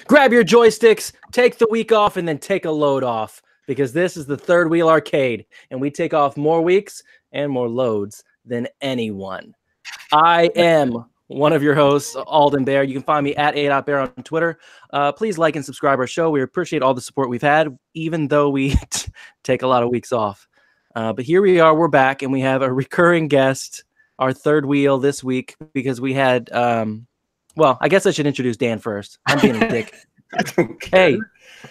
Grab your joysticks, take the week off, and then take a load off, because this is the Third Wheel Arcade, and we take off more weeks and more loads than anyone. I am one of your hosts, Alden Bear. You can find me at a.bear on Twitter. Please like and subscribe our show. We appreciate all the support we've had, even though we take a lot of weeks off. But here we are. We're back, and we have a recurring guest, our third wheel this week, because we had well, I guess I should introduce Dan first. I'm being a dick. I don't care. Hey,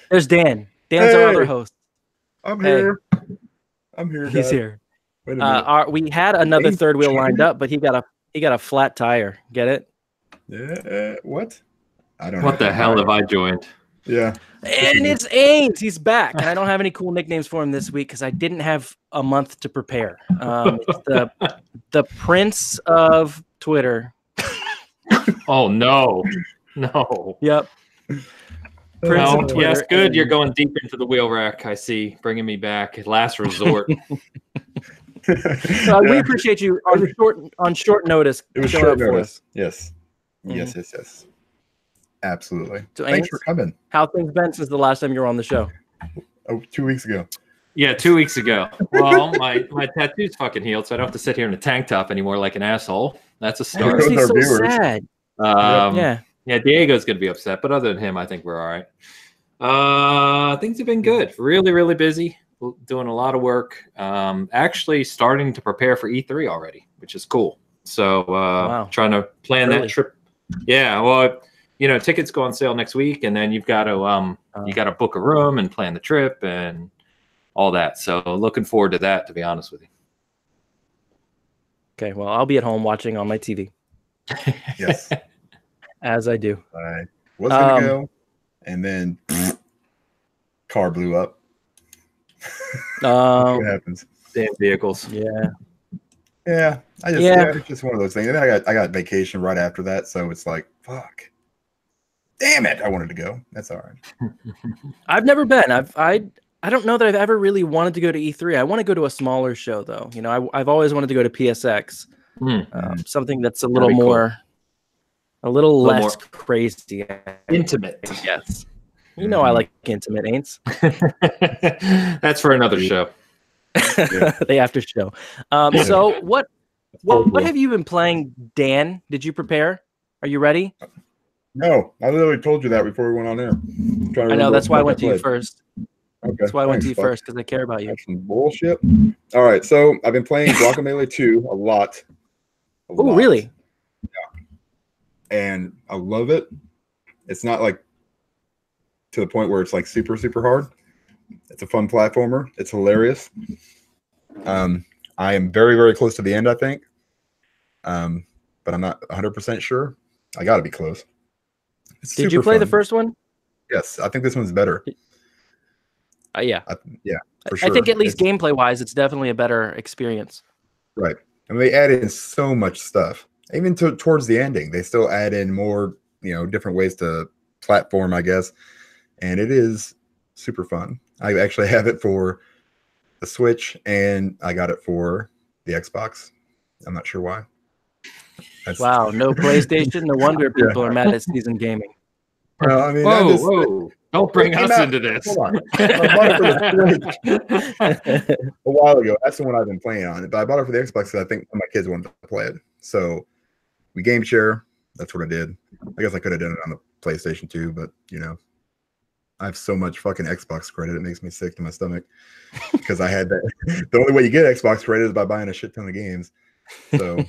there's Dan. Dan's our other host. I'm here. I'm here. He's here. Wait a minute. We had another third wheel lined up, but he got a flat tire. Get it? Yeah. What? I don't know. What the hell have I joined? Yeah. And it's Ains. He's back. And I don't have any cool nicknames for him this week because I didn't have a month to prepare. It's the Prince of Twitter. Oh no. Yep. Prince of Twitter. Yes, good. You're going deep into the wheel rack. I see. Bringing me back. Last resort. We appreciate you on short notice. It was short notice. Yes. Mm-hmm. Yes. Absolutely. So thanks for coming. How things been since the last time you were on the show? Oh, 2 weeks ago. Yeah, 2 weeks ago. Well, my tattoo's fucking healed, so I don't have to sit here in a tank top anymore like an asshole. That's a start. He's so sad. Yeah, Diego's going to be upset, but other than him, I think we're all right. Things have been good. Really, really busy. Doing a lot of work. Actually starting to prepare for E3 already, which is cool. So trying to plan that trip. Yeah, well, tickets go on sale next week, and then you've got to book a room and plan the trip and all that. So looking forward to that, to be honest with you. Okay, well, I'll be at home watching on my TV. Yes. As I do. I was going to go, and then car blew up. What happens? Damn vehicles. Yeah. It's just one of those things. And then I got vacation right after that, so it's like, fuck. Damn it! I wanted to go. That's all right. I've never been. I don't know that I've ever really wanted to go to E3. I want to go to a smaller show, though. I've always wanted to go to PSX. Something that's a little more, a little less crazy, intimate. Yes. I like intimate, Aints. That's for another show. The after show. So what have you been playing, Dan? Did you prepare? Are you ready? No, I literally told you that before we went on air. I know, that's why I went to you first. Okay, that's why I went to you first, because I care about you. That's some bullshit. All right, so I've been playing Guacamelee 2 a lot. Oh, really? Yeah. And I love it. It's not like to the point where it's like super, super hard. It's a fun platformer. It's hilarious. I am very, very close to the end, I think. But I'm not 100% sure. I got to be close. Did you play the first one? Yes, I think this one's better. Yeah. For sure. I think at least gameplay-wise, it's definitely a better experience. Right. I mean, they add in so much stuff. Even towards the ending, they still add in more, different ways to platform, I guess. And it is super fun. I actually have it for the Switch, and I got it for the Xbox. I'm not sure why. Wow, no PlayStation? No wonder people are mad at Season Gaming. Well, I mean, whoa. Don't bring us into this. Hold on. I bought it for the Switch a while ago. That's the one I've been playing on. But I bought it for the Xbox because I think my kids wanted to play it. So we game share. That's what I did. I guess I could have done it on the PlayStation too, but I have so much fucking Xbox credit. It makes me sick to my stomach because I had that. The only way you get Xbox credit is by buying a shit ton of games. So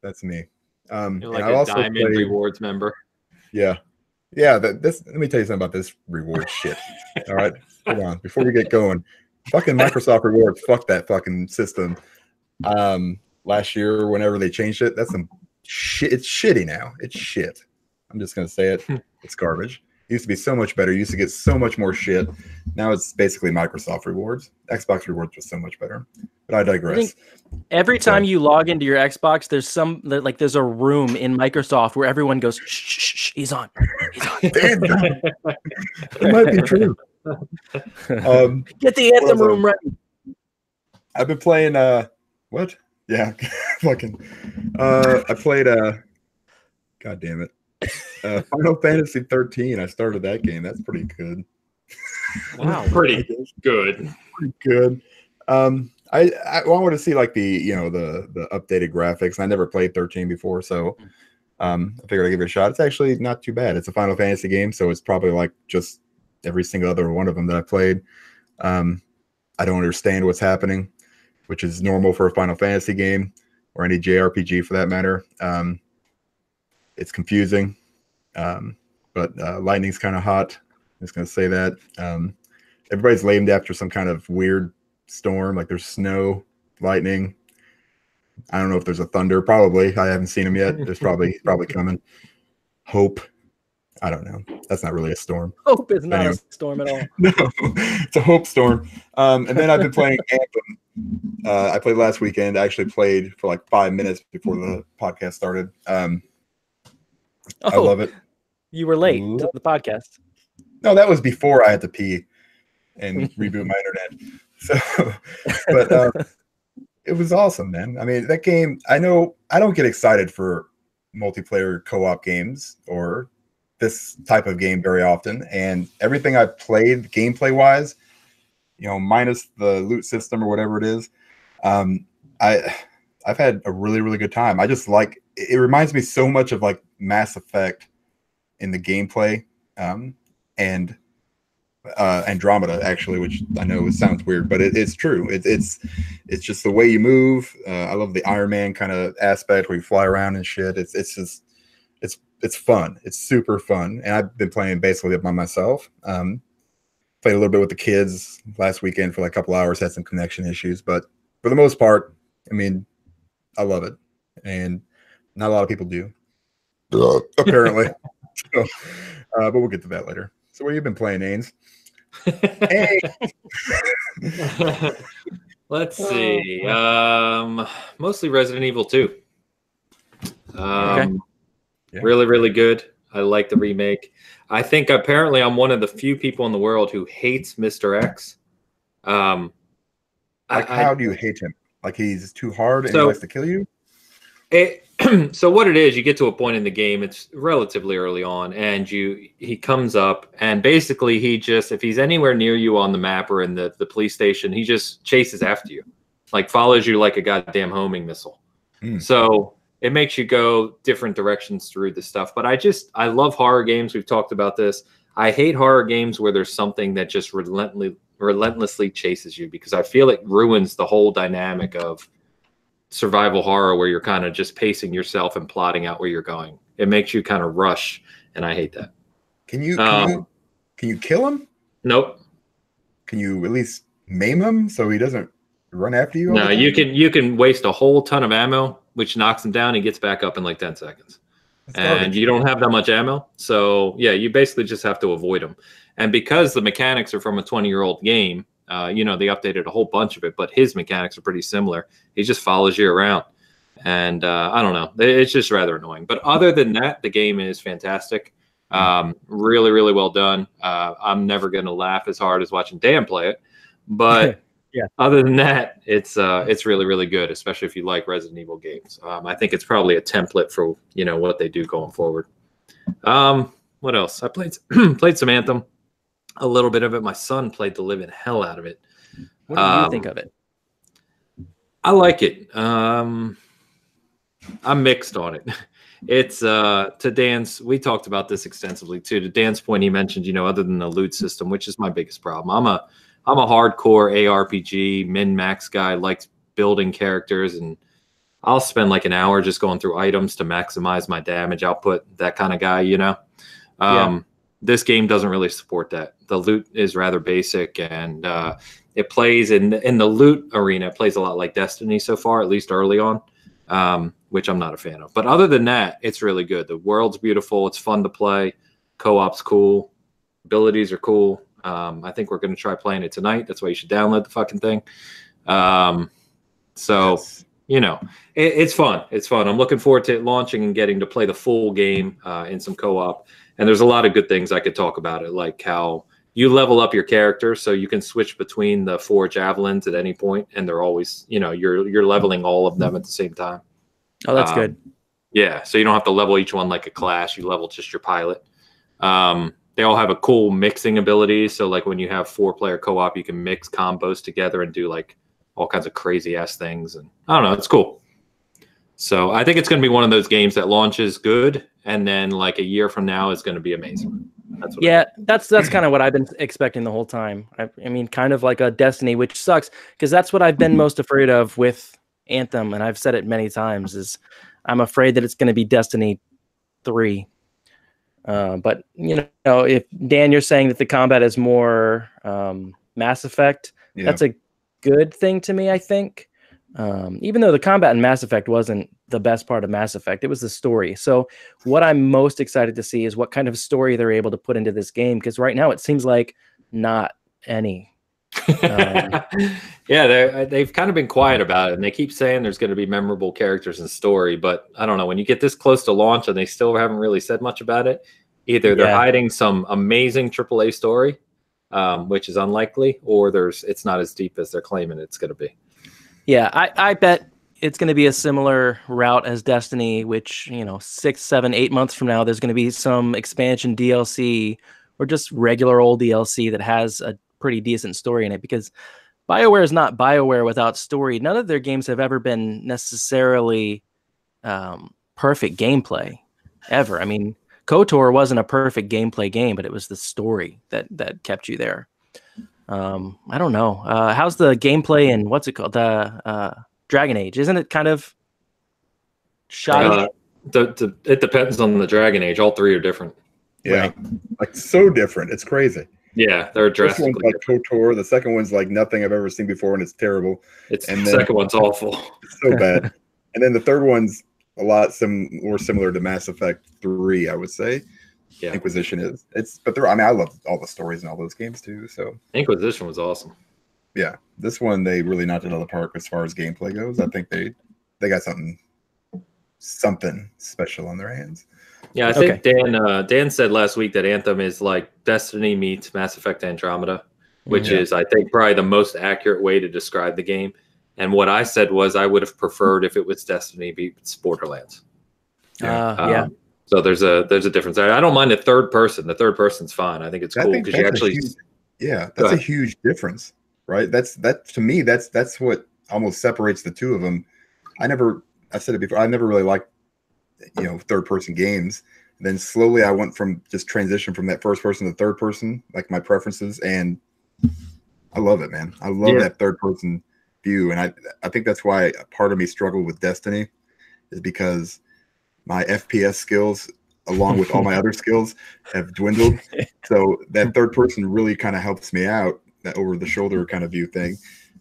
that's me. You're like a Diamond Rewards member. Yeah. Yeah. Let me tell you something about this reward shit. All right. Hold on. Before we get going, fucking Microsoft Rewards, fuck that fucking system. Last year, whenever they changed it, that's some shit. It's shitty now. It's shit. I'm just going to say it. It's garbage. It used to be so much better. You used to get so much more shit. Now it's basically Microsoft Rewards. Xbox Rewards was so much better. But I digress. Every time you log into your Xbox, there's a room in Microsoft where everyone goes, shh, he's on. Damn, it might be true. Get the Anthem room ready. I've been playing what? Yeah, fucking I played God damn it. Final Fantasy 13. I started that game. That's pretty good. Wow. Pretty good. Pretty good. I wanted to see like the updated graphics. I never played 13 before, so I figured I'd give it a shot. It's actually not too bad. It's a Final Fantasy game, so it's probably like just every single other one of them that I played. I don't understand what's happening, which is normal for a Final Fantasy game or any JRPG for that matter. It's confusing, but lightning's kind of hot. I'm just going to say that. Everybody's named after some kind of weird storm, like there's snow, lightning. I don't know if there's a thunder. Probably. I haven't seen them yet. There's probably coming. Hope. I don't know. That's not really a storm. Hope is not a storm at all. No, it's a hope storm. And then I've been playing Anthem. I played last weekend. I actually played for like 5 minutes before the podcast started. I love it. You were late to the podcast. No, that was before I had to pee and reboot my internet. So, but it was awesome, man. I mean, that game, I know I don't get excited for multiplayer co-op games or this type of game very often. And everything I've played gameplay wise, minus the loot system or whatever it is, I've had a really, really good time. I just like, it reminds me so much of like Mass Effect in the gameplay, and Andromeda actually, which I know sounds weird, but it's true. It's just the way you move. I love the Iron Man kind of aspect where you fly around and shit. It's fun. It's super fun. And I've been playing basically by myself. Played a little bit with the kids last weekend for like a couple hours, had some connection issues, but for the most part, I mean, I love it. And not a lot of people do, apparently. So, but we'll get to that later. So what have you been playing, Ains? Hey. Let's see. Mostly Resident Evil 2. Okay. Yeah. Really, really good. I like the remake. I think apparently I'm one of the few people in the world who hates Mr. X. How do you hate him? Like he's too hard and he likes to kill you? So what it is, you get to a point in the game, it's relatively early on, and he comes up, and basically if he's anywhere near you on the map or in the police station, he just chases after you, like follows you like a goddamn homing missile. So it makes you go different directions through the stuff. But I love horror games. We've talked about this. I hate horror games where there's something that just relentlessly chases you, because I feel it ruins the whole dynamic of survival horror, where you're kind of just pacing yourself and plotting out where you're going. It makes you kind of rush, and I hate that. Can you kill him? Nope. Can you at least maim him so he doesn't run after you? No, you can waste a whole ton of ammo, which knocks him down. He gets back up in like 10 seconds. And you don't have that much ammo. So yeah, you basically just have to avoid him. And because the mechanics are from a 20-year-old game, they updated a whole bunch of it, but his mechanics are pretty similar. He just follows you around. And I don't know. It's just rather annoying. But other than that, the game is fantastic. Really, really well done. I'm never going to laugh as hard as watching Dan play it. But yeah, other than that, it's really, really good, especially if you like Resident Evil games. I think it's probably a template for, what they do going forward. What else? I played some Anthem. A little bit of it. My son played the living hell out of it. What do you think of it? I like it. I'm mixed on it. It's to Dan's. We talked about this extensively too. To Dan's point, he mentioned, other than the loot system, which is my biggest problem. I'm a hardcore ARPG min-max guy. Likes building characters, and I'll spend like an hour just going through items to maximize my damage output. That kind of guy, Yeah. This game doesn't really support that. The loot is rather basic, and it plays in the loot arena. It plays a lot like Destiny so far, at least early on, which I'm not a fan of. But other than that, it's really good. The world's beautiful. It's fun to play. Co-op's cool. Abilities are cool. I think we're going to try playing it tonight. That's why you should download the fucking thing. It's fun. It's fun. I'm looking forward to it launching and getting to play the full game in some co-op. And there's a lot of good things I could talk about it, like how you level up your character so you can switch between the 4 javelins at any point, and they're always, you're leveling all of them at the same time. Oh, that's good. Yeah, so you don't have to level each one like a class. You level just your pilot. They all have a cool mixing ability. So like when you have 4-player co-op, you can mix combos together and do like all kinds of crazy ass things. And I don't know, it's cool. So I think it's going to be one of those games that launches good, and then like a year from now is going to be amazing. That's kind of what I've been expecting the whole time. I mean, kind of like a Destiny, which sucks because that's what I've been most afraid of with Anthem, and I've said it many times. Is I'm afraid that it's going to be Destiny 3. But you know, if Dan, you're saying that the combat is more Mass Effect, that's a good thing to me. I think. Even though the combat in Mass Effect wasn't the best part of Mass Effect, it was the story. So what I'm most excited to see is what kind of story they're able to put into this game, because right now it seems like not any. Yeah, they've kind of been quiet about it, and they keep saying there's going to be memorable characters and story, but I don't know, when you get this close to launch and they still haven't really said much about it, either they're hiding some amazing AAA story, which is unlikely, or it's not as deep as they're claiming it's going to be. Yeah, I bet it's going to be a similar route as Destiny, which, 6, 7, 8 months from now, there's going to be some expansion DLC or just regular old DLC that has a pretty decent story in it, because BioWare is not BioWare without story. None of their games have ever been necessarily perfect gameplay, ever. I mean, KOTOR wasn't a perfect gameplay game, but it was the story that kept you there. I don't know. How's the gameplay and what's it called? The Dragon Age. Isn't it kind of shoddy? It depends on the Dragon Age. All 3 are different. Yeah. Right. Like so different. It's crazy. Yeah, they're drastically different. Like KOTOR. The second one's like nothing I've ever seen before, and it's terrible. The second one's awful. It's so bad. And then the third one's a lot more similar to Mass Effect 3, I would say. Yeah. Inquisition is. I love all the stories in all those games too. So Inquisition was awesome. Yeah, this one they really knocked it out of the park as far as gameplay goes. I think they got something special on their hands. Yeah, I think Dan said last week that Anthem is like Destiny meets Mass Effect Andromeda, which is, I think, probably the most accurate way to describe the game. And what I said was I would have preferred if it was Destiny beats Borderlands. So there's a difference. I don't mind the third person. The third person's fine. I think it's cool because you actually. That's a huge difference, right? To me, that's what almost separates the two of them. I said it before. I never really liked, third person games. And then slowly I went from just transition from that first person to third person, like my preferences, and I love it, man. I love that third person view, and I think that's why part of me struggled with Destiny, is because my FPS skills, along with all my other skills, have dwindled. So that third person really kind of helps me out, that over the shoulder kind of view thing.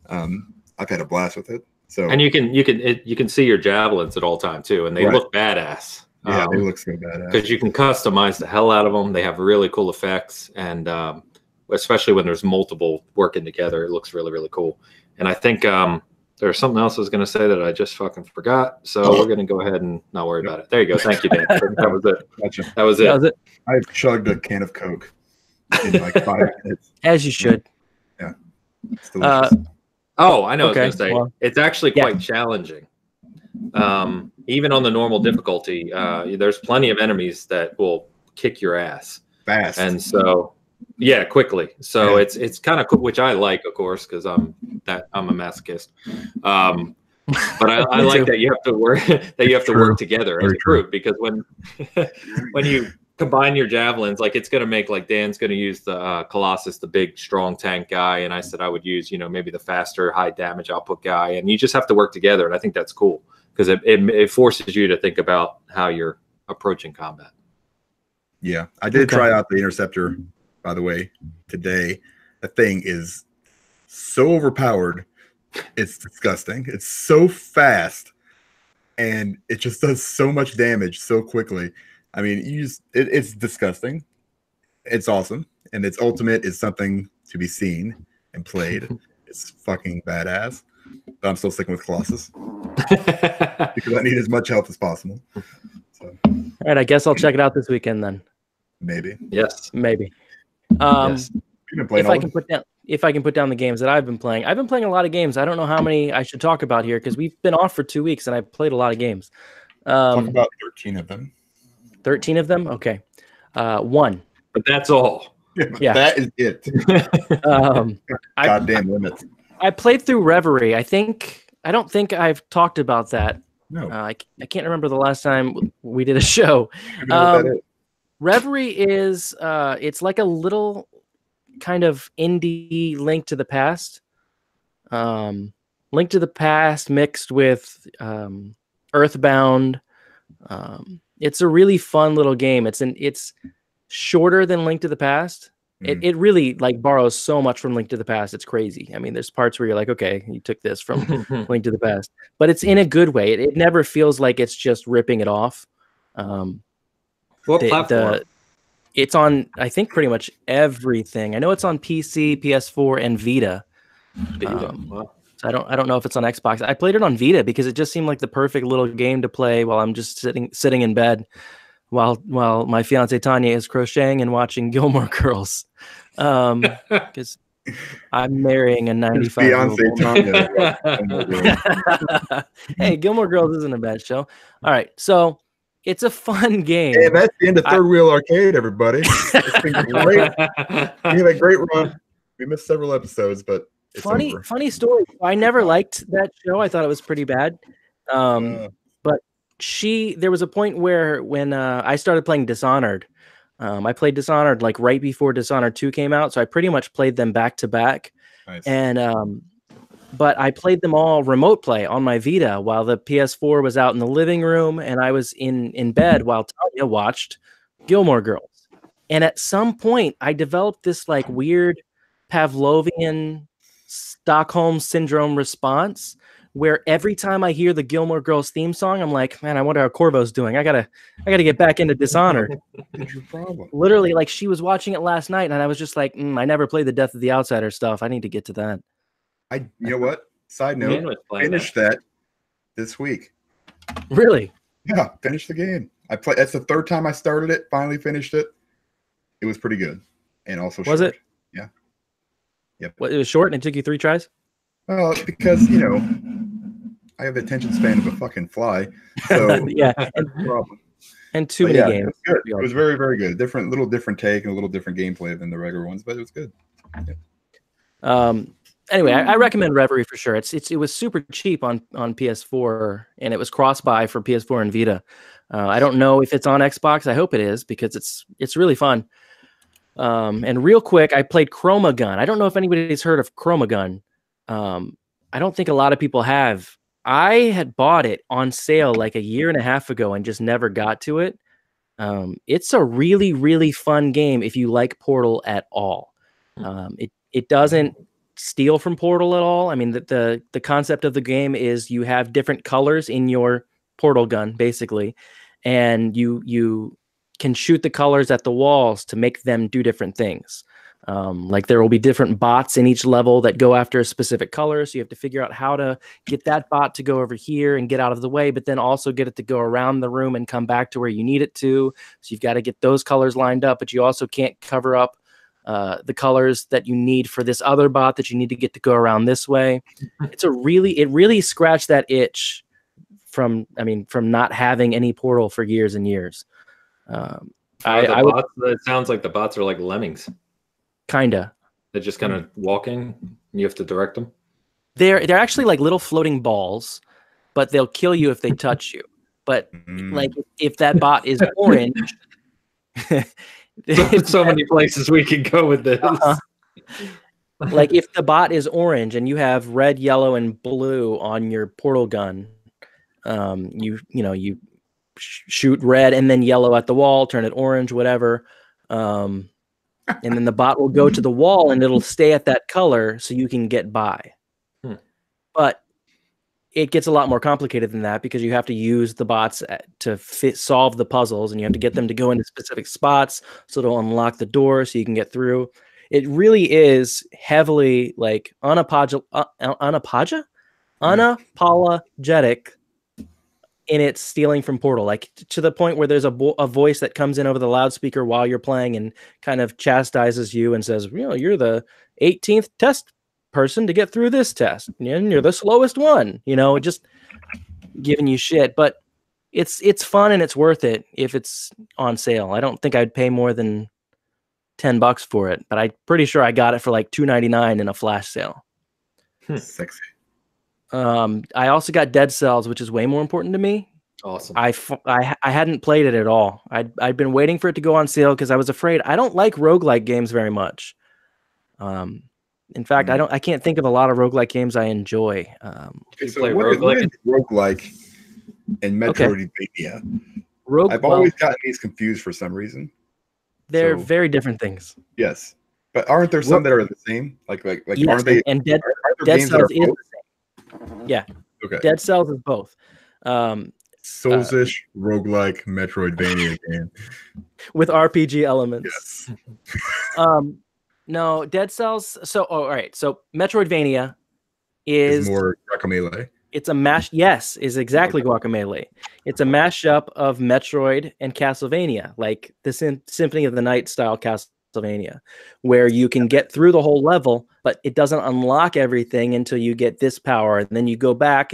I've had a blast with it. So, and you can see your javelins at all time too, and they look badass. Yeah, they look so badass because you can customize the hell out of them. They have really cool effects, and especially when there's multiple working together, it looks really, really cool. And I think there's something else I was going to say that I just fucking forgot. So we're going to go ahead and not worry about it. There you go. Thank you, Dan. That was it. Gotcha. That was it. I chugged a can of Coke in like 5 minutes. As you should. Yeah. It's delicious. I know. Okay. I was going to say, it's actually quite challenging. Even on the normal difficulty, there's plenty of enemies that will kick your ass fast. And so, quickly. So it's kind of cool, which I like, of course, because I'm a masochist. But I like that you have to work together as a group, because when you combine your javelins, like it's going to make, like Dan's going to use the Colossus, the big strong tank guy, and I said I would use maybe the faster high damage output guy, and you just have to work together, and I think that's cool because it forces you to think about how you're approaching combat. Yeah, I did try out the Interceptor, by the way, today. That thing is so overpowered. It's disgusting. It's so fast, and it just does so much damage so quickly. I mean, it's disgusting. It's awesome, and its ultimate is something to be seen and played. It's fucking badass. But I'm still sticking with Colossus because I need as much health as possible. So. All right, I guess I'll check it out this weekend then. Maybe. Yes. Maybe. Yes. If I can put down the games that I've been playing a lot of games. I don't know how many I should talk about here because we've been off for 2 weeks and I've played a lot of games. Talk about 13 of them. 13 of them. Okay. 1. But that's all. Yeah. That is it. Goddamn limits. I played through Reverie. I don't think I've talked about that. No. I can't remember the last time we did a show. Reverie is it's like a little kind of indie Link to the Past. Link to the Past mixed with Earthbound. It's a really fun little game. It's shorter than Link to the Past. It really like borrows so much from Link to the Past. It's crazy. I mean, there's parts where you're like, okay, you took this from Link to the Past, but it's in a good way. It never feels like it's just ripping it off. What platform? It's on, I think, pretty much everything. I know it's on PC, PS4, and Vita. Wow. So I don't know if it's on Xbox. I played it on Vita because it just seemed like the perfect little game to play while I'm just sitting in bed while my fiance Tanya is crocheting and watching Gilmore Girls. Because I'm marrying a 95-year-old woman. Hey, Gilmore Girls isn't a bad show. All right, so it's a fun game. Hey, that's the end of Third Wheel Arcade, everybody. It's been great. We had a great run. We missed several episodes, but it's funny story. I never liked that show. I thought it was pretty bad. But there was a point where when I started playing Dishonored, I played Dishonored like right before Dishonored 2 came out, so I pretty much played them back to back. Nice. And but I played them all remote play on my Vita while the PS4 was out in the living room, and I was in bed while Tanya watched Gilmore Girls. And at some point, I developed this like weird Pavlovian Stockholm syndrome response where every time I hear the Gilmore Girls theme song, I'm like, man, I wonder how Corvo's doing. I gotta get back into Dishonored. What's your problem? Literally, like she was watching it last night, and I was just like, I never played the Death of the Outsider stuff. I need to get to that. You know what? Side note, finished that this week. Really? Yeah, finished the game. That's the third time I started it. Finally finished it. It was pretty good, and also was short. it? Yeah. Yep. What, it was short and it took you 3 tries? Well, because I have the attention span of a fucking fly. So yeah, and too many games. It was good. It was very, very good. Little different take and a little different gameplay than the regular ones, but it was good. Yeah. Anyway, I recommend Reverie for sure. It was super cheap on PS4, and it was cross-buy for PS4 and Vita. I don't know if it's on Xbox. I hope it is because it's really fun. And real quick, I played Chromagun. I don't know if anybody's heard of Chromagun. I don't think a lot of people have. I had bought it on sale like a year and a half ago and just never got to it. It's a really, really fun game if you like Portal at all. It doesn't steal from Portal at all. I mean, the concept of the game is you have different colors in your portal gun, basically, and you can shoot the colors at the walls to make them do different things. Like there will be different bots in each level that go after a specific color. So you have to figure out how to get that bot to go over here and get out of the way, but then also get it to go around the room and come back to where you need it to. So you've got to get those colors lined up, but you also can't cover up the colors that you need for this other bot that you need to get to go around this way. It really scratched that itch from not having any Portal for years and years. It sounds like the bots are like lemmings. Kinda. They're just kind of walking, and you have to direct them. They're actually like little floating balls, but they'll kill you if they touch you. But like if that bot is orange, so many places we could go with this. Like if the bot is orange and you have red, yellow, and blue on your portal gun, you shoot red and then yellow at the wall, turn it orange, whatever. And then the bot will go to the wall and it'll stay at that color so you can get by. But it gets a lot more complicated than that because you have to use the bots to solve the puzzles, and you have to get them to go into specific spots so they'll unlock the door so you can get through. It really is heavily like unapologetic in its stealing from Portal, like to the point where there's a voice that comes in over the loudspeaker while you're playing and kind of chastises you and says, you're the 18th test person to get through this test, and you're the slowest one, just giving you shit. But it's fun and it's worth it if it's on sale. I don't think I'd pay more than $10 for it, but I'm pretty sure I got it for like $2.99 in a flash sale. Sexy. I also got Dead Cells, which is way more important to me. Awesome. I hadn't played it at all. I'd been waiting for it to go on sale because I was afraid. I don't like roguelike games very much. In fact, I can't think of a lot of roguelike games I enjoy. Okay, so what is roguelike and Metroidvania? I've always gotten these confused for some reason. They're very different things. Yes, but aren't there some that are the same? Like yes, aren't they? And Dead Cells is the same. Yeah. Okay. Dead Cells is both. Souls-ish roguelike Metroidvania game with RPG elements. Yes. No, Dead Cells. So, all right. So, Metroidvania is more Guacamelee. It's a mash. Yes, is exactly Guacamelee. It's a mashup of Metroid and Castlevania, like the Symphony of the Night style Castlevania, where you can get through the whole level, but it doesn't unlock everything until you get this power, and then you go back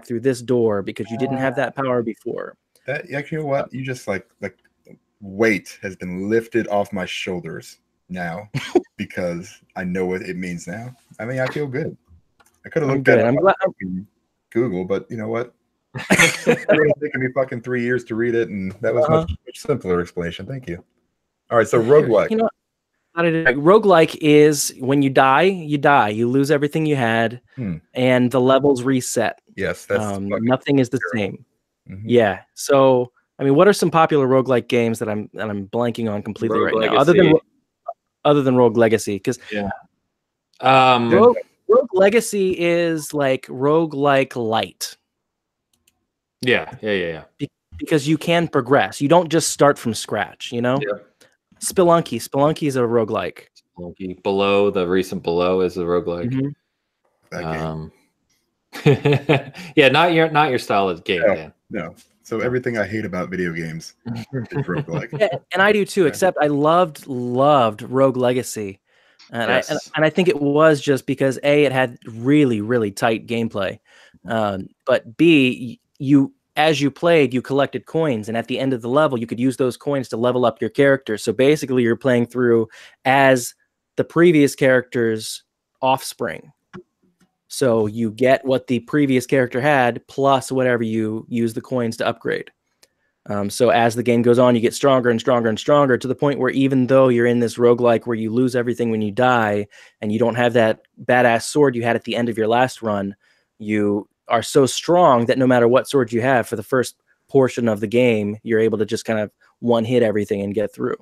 through this door because you didn't have that power before. That actually, you know what? You just like weight has been lifted off my shoulders now because I know what it means now. I mean, I feel good. I could have looked at it. Google, but you know what? It would have taken me fucking 3 years to read it, and that was much simpler explanation. Thank you. All right, so roguelike. You know, roguelike is when you die, you lose everything you had, and the levels reset. Yes, that's nothing is the same. Mm-hmm. Yeah. So, I mean, what are some popular roguelike games that I'm blanking on completely Rogue right Legacy. now, other than Rogue Legacy? Because Rogue Legacy is like roguelike light. Yeah. Because you can progress. You don't just start from scratch, you know? Yeah. Spelunky is a roguelike. Spelunky. Below, the recent Below is a roguelike. Yeah, not your style of game, man. No. So everything I hate about video games is roguelike. Yeah, and I do too, except I loved Rogue Legacy. And I think it was just because A, it had really, really tight gameplay. But B, as you played, you collected coins, and at the end of the level, you could use those coins to level up your character. So basically, you're playing through as the previous character's offspring. So you get what the previous character had, plus whatever you use the coins to upgrade. So as the game goes on, you get stronger and stronger and stronger to the point where even though you're in this roguelike where you lose everything when you die, and you don't have that badass sword you had at the end of your last run, you are so strong that no matter what sword you have for the first portion of the game, you're able to just kind of one-hit everything and get through.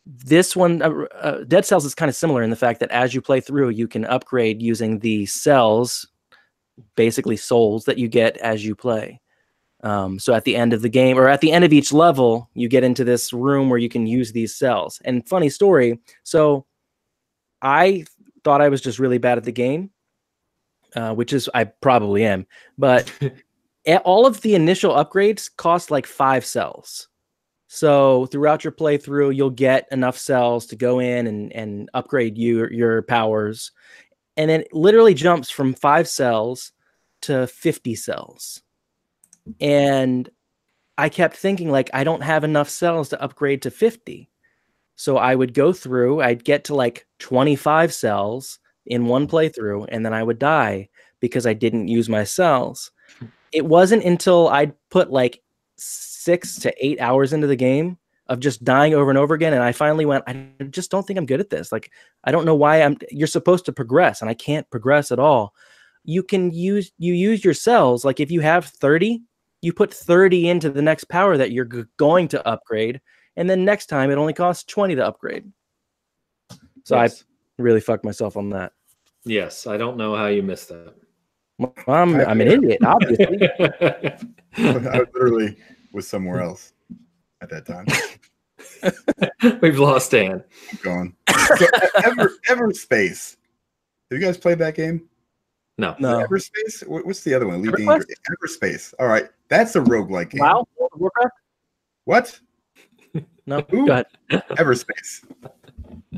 This one, Dead Cells, is kind of similar in the fact that as you play through, you can upgrade using the cells, basically souls, that you get as you play. So at the end of the game, or at the end of each level, you get into this room where you can use these cells. And funny story, so I thought I was just really bad at the game, which is I probably am, but all of the initial upgrades cost like 5 cells. So throughout your playthrough, you'll get enough cells to go in and upgrade your powers. And then it literally jumps from 5 cells to 50 cells. And I kept thinking, like, I don't have enough cells to upgrade to 50. So I would go through, I'd get to like 25 cells in one playthrough, and then I would die because I didn't use my cells. It wasn't until I'd put like 6 to 8 hours into the game of just dying over and over again, and I finally went, I just don't think I'm good at this. Like, I don't know why you're supposed to progress, and I can't progress at all. You use your cells. Like, if you have 30, you put 30 into the next power that you're going to upgrade, and then next time it only costs 20 to upgrade. So yes. I really fucked myself on that. Yes, I don't know how you missed that. Well, I'm an idiot, obviously. I literally was somewhere else at that time. We've lost Dan. I'm gone. So, Everspace. Have you guys played that game? No. Everspace? What's the other one? Everspace. All right. That's a roguelike game. Wow. Warcraft? What? No. Go ahead. Everspace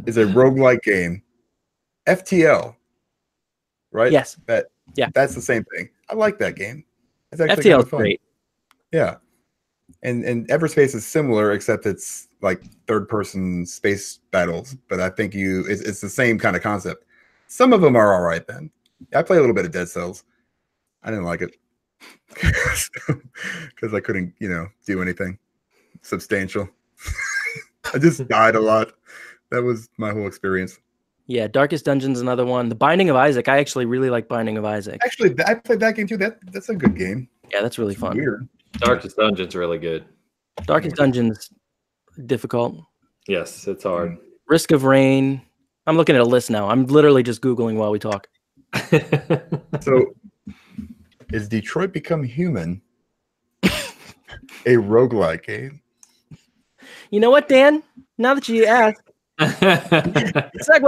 is a roguelike game. FTL. Right? Yes. That's the same thing. I like that game. It's actually FTL kind is of fun. great. Yeah. And Everspace is similar, except it's like third person space battles. But I think it's the same kind of concept. Some of them are all right. Then I play a little bit of Dead Cells. I didn't like it because I couldn't, do anything substantial. I just died a lot. That was my whole experience. Yeah, Darkest Dungeon's another one. The Binding of Isaac. I actually really like Binding of Isaac. Actually, I played that game too. That's a good game. Yeah, that's really fun. Weird. Darkest Dungeon's really good. Darkest Dungeon's difficult. Yes, it's hard. Risk of Rain. I'm looking at a list now. I'm literally just Googling while we talk. So, is Detroit Become Human a roguelike game? You know what, Dan? Now that you ask, segue.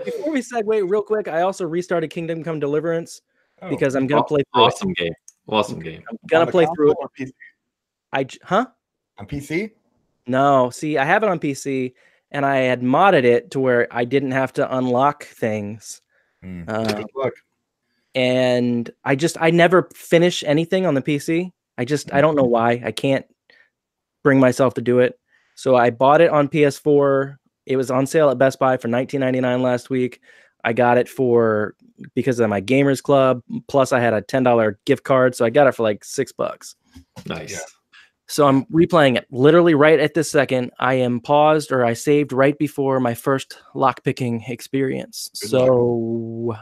Before we segue, real quick, I also restarted Kingdom Come Deliverance because I'm gonna play through awesome game. Awesome game. I'm gonna play through it. PC? On PC? No, see, I have it on PC, and I had modded it to where I didn't have to unlock things. Good luck. And I never finish anything on the PC. I don't know why. I can't bring myself to do it. So I bought it on PS4. It was on sale at Best Buy for $19.99 last week. I got it because of my Gamers Club. Plus, I had a $10 gift card, so I got it for like $6. Nice. Yeah. So I'm replaying it literally right at this second. I am paused, or I saved right before my first lockpicking experience. So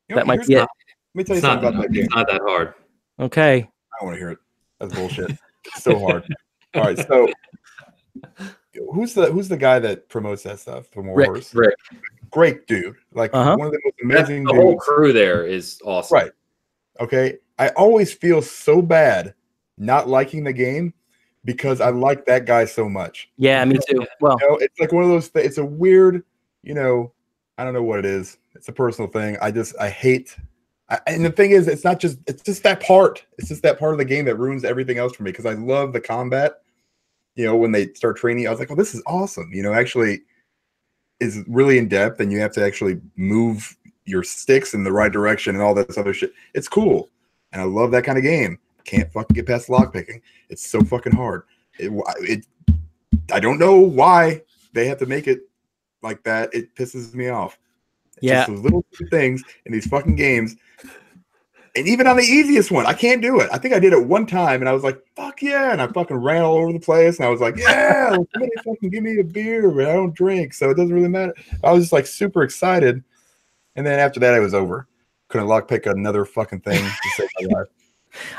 that might be it. Let me tell you something about that game. It's not that hard. Okay. I don't want to hear it. That's bullshit. It's so hard. All right, so who's the guy that promotes that stuff for more horse? Rick. Great dude. Like one of the most amazing the dudes. whole crew there is awesome. Right. Okay. I always feel so bad not liking the game because I like that guy so much. Yeah, me too. Well, it's like one of those it's a weird, I don't know what it is. It's a personal thing. I hate and the thing is, it's just that part. It's just that part of the game that ruins everything else for me because I love the combat. When they start training, I was like, oh, this is awesome. Actually is really in depth and you have to actually move your sticks in the right direction and all this other shit. It's cool. And I love that kind of game. Can't fucking get past lockpicking. It's so fucking hard. I don't know why they have to make it like that. It pisses me off. Yeah. Just those little things in these fucking games. And even on the easiest one, I can't do it. I think I did it one time and I was like, fuck yeah. And I fucking ran all over the place. And I was like, yeah, somebody fucking give me a beer, but I don't drink. So it doesn't really matter. I was just like super excited. And then after that, it was over. Couldn't lockpick another fucking thing to save my life.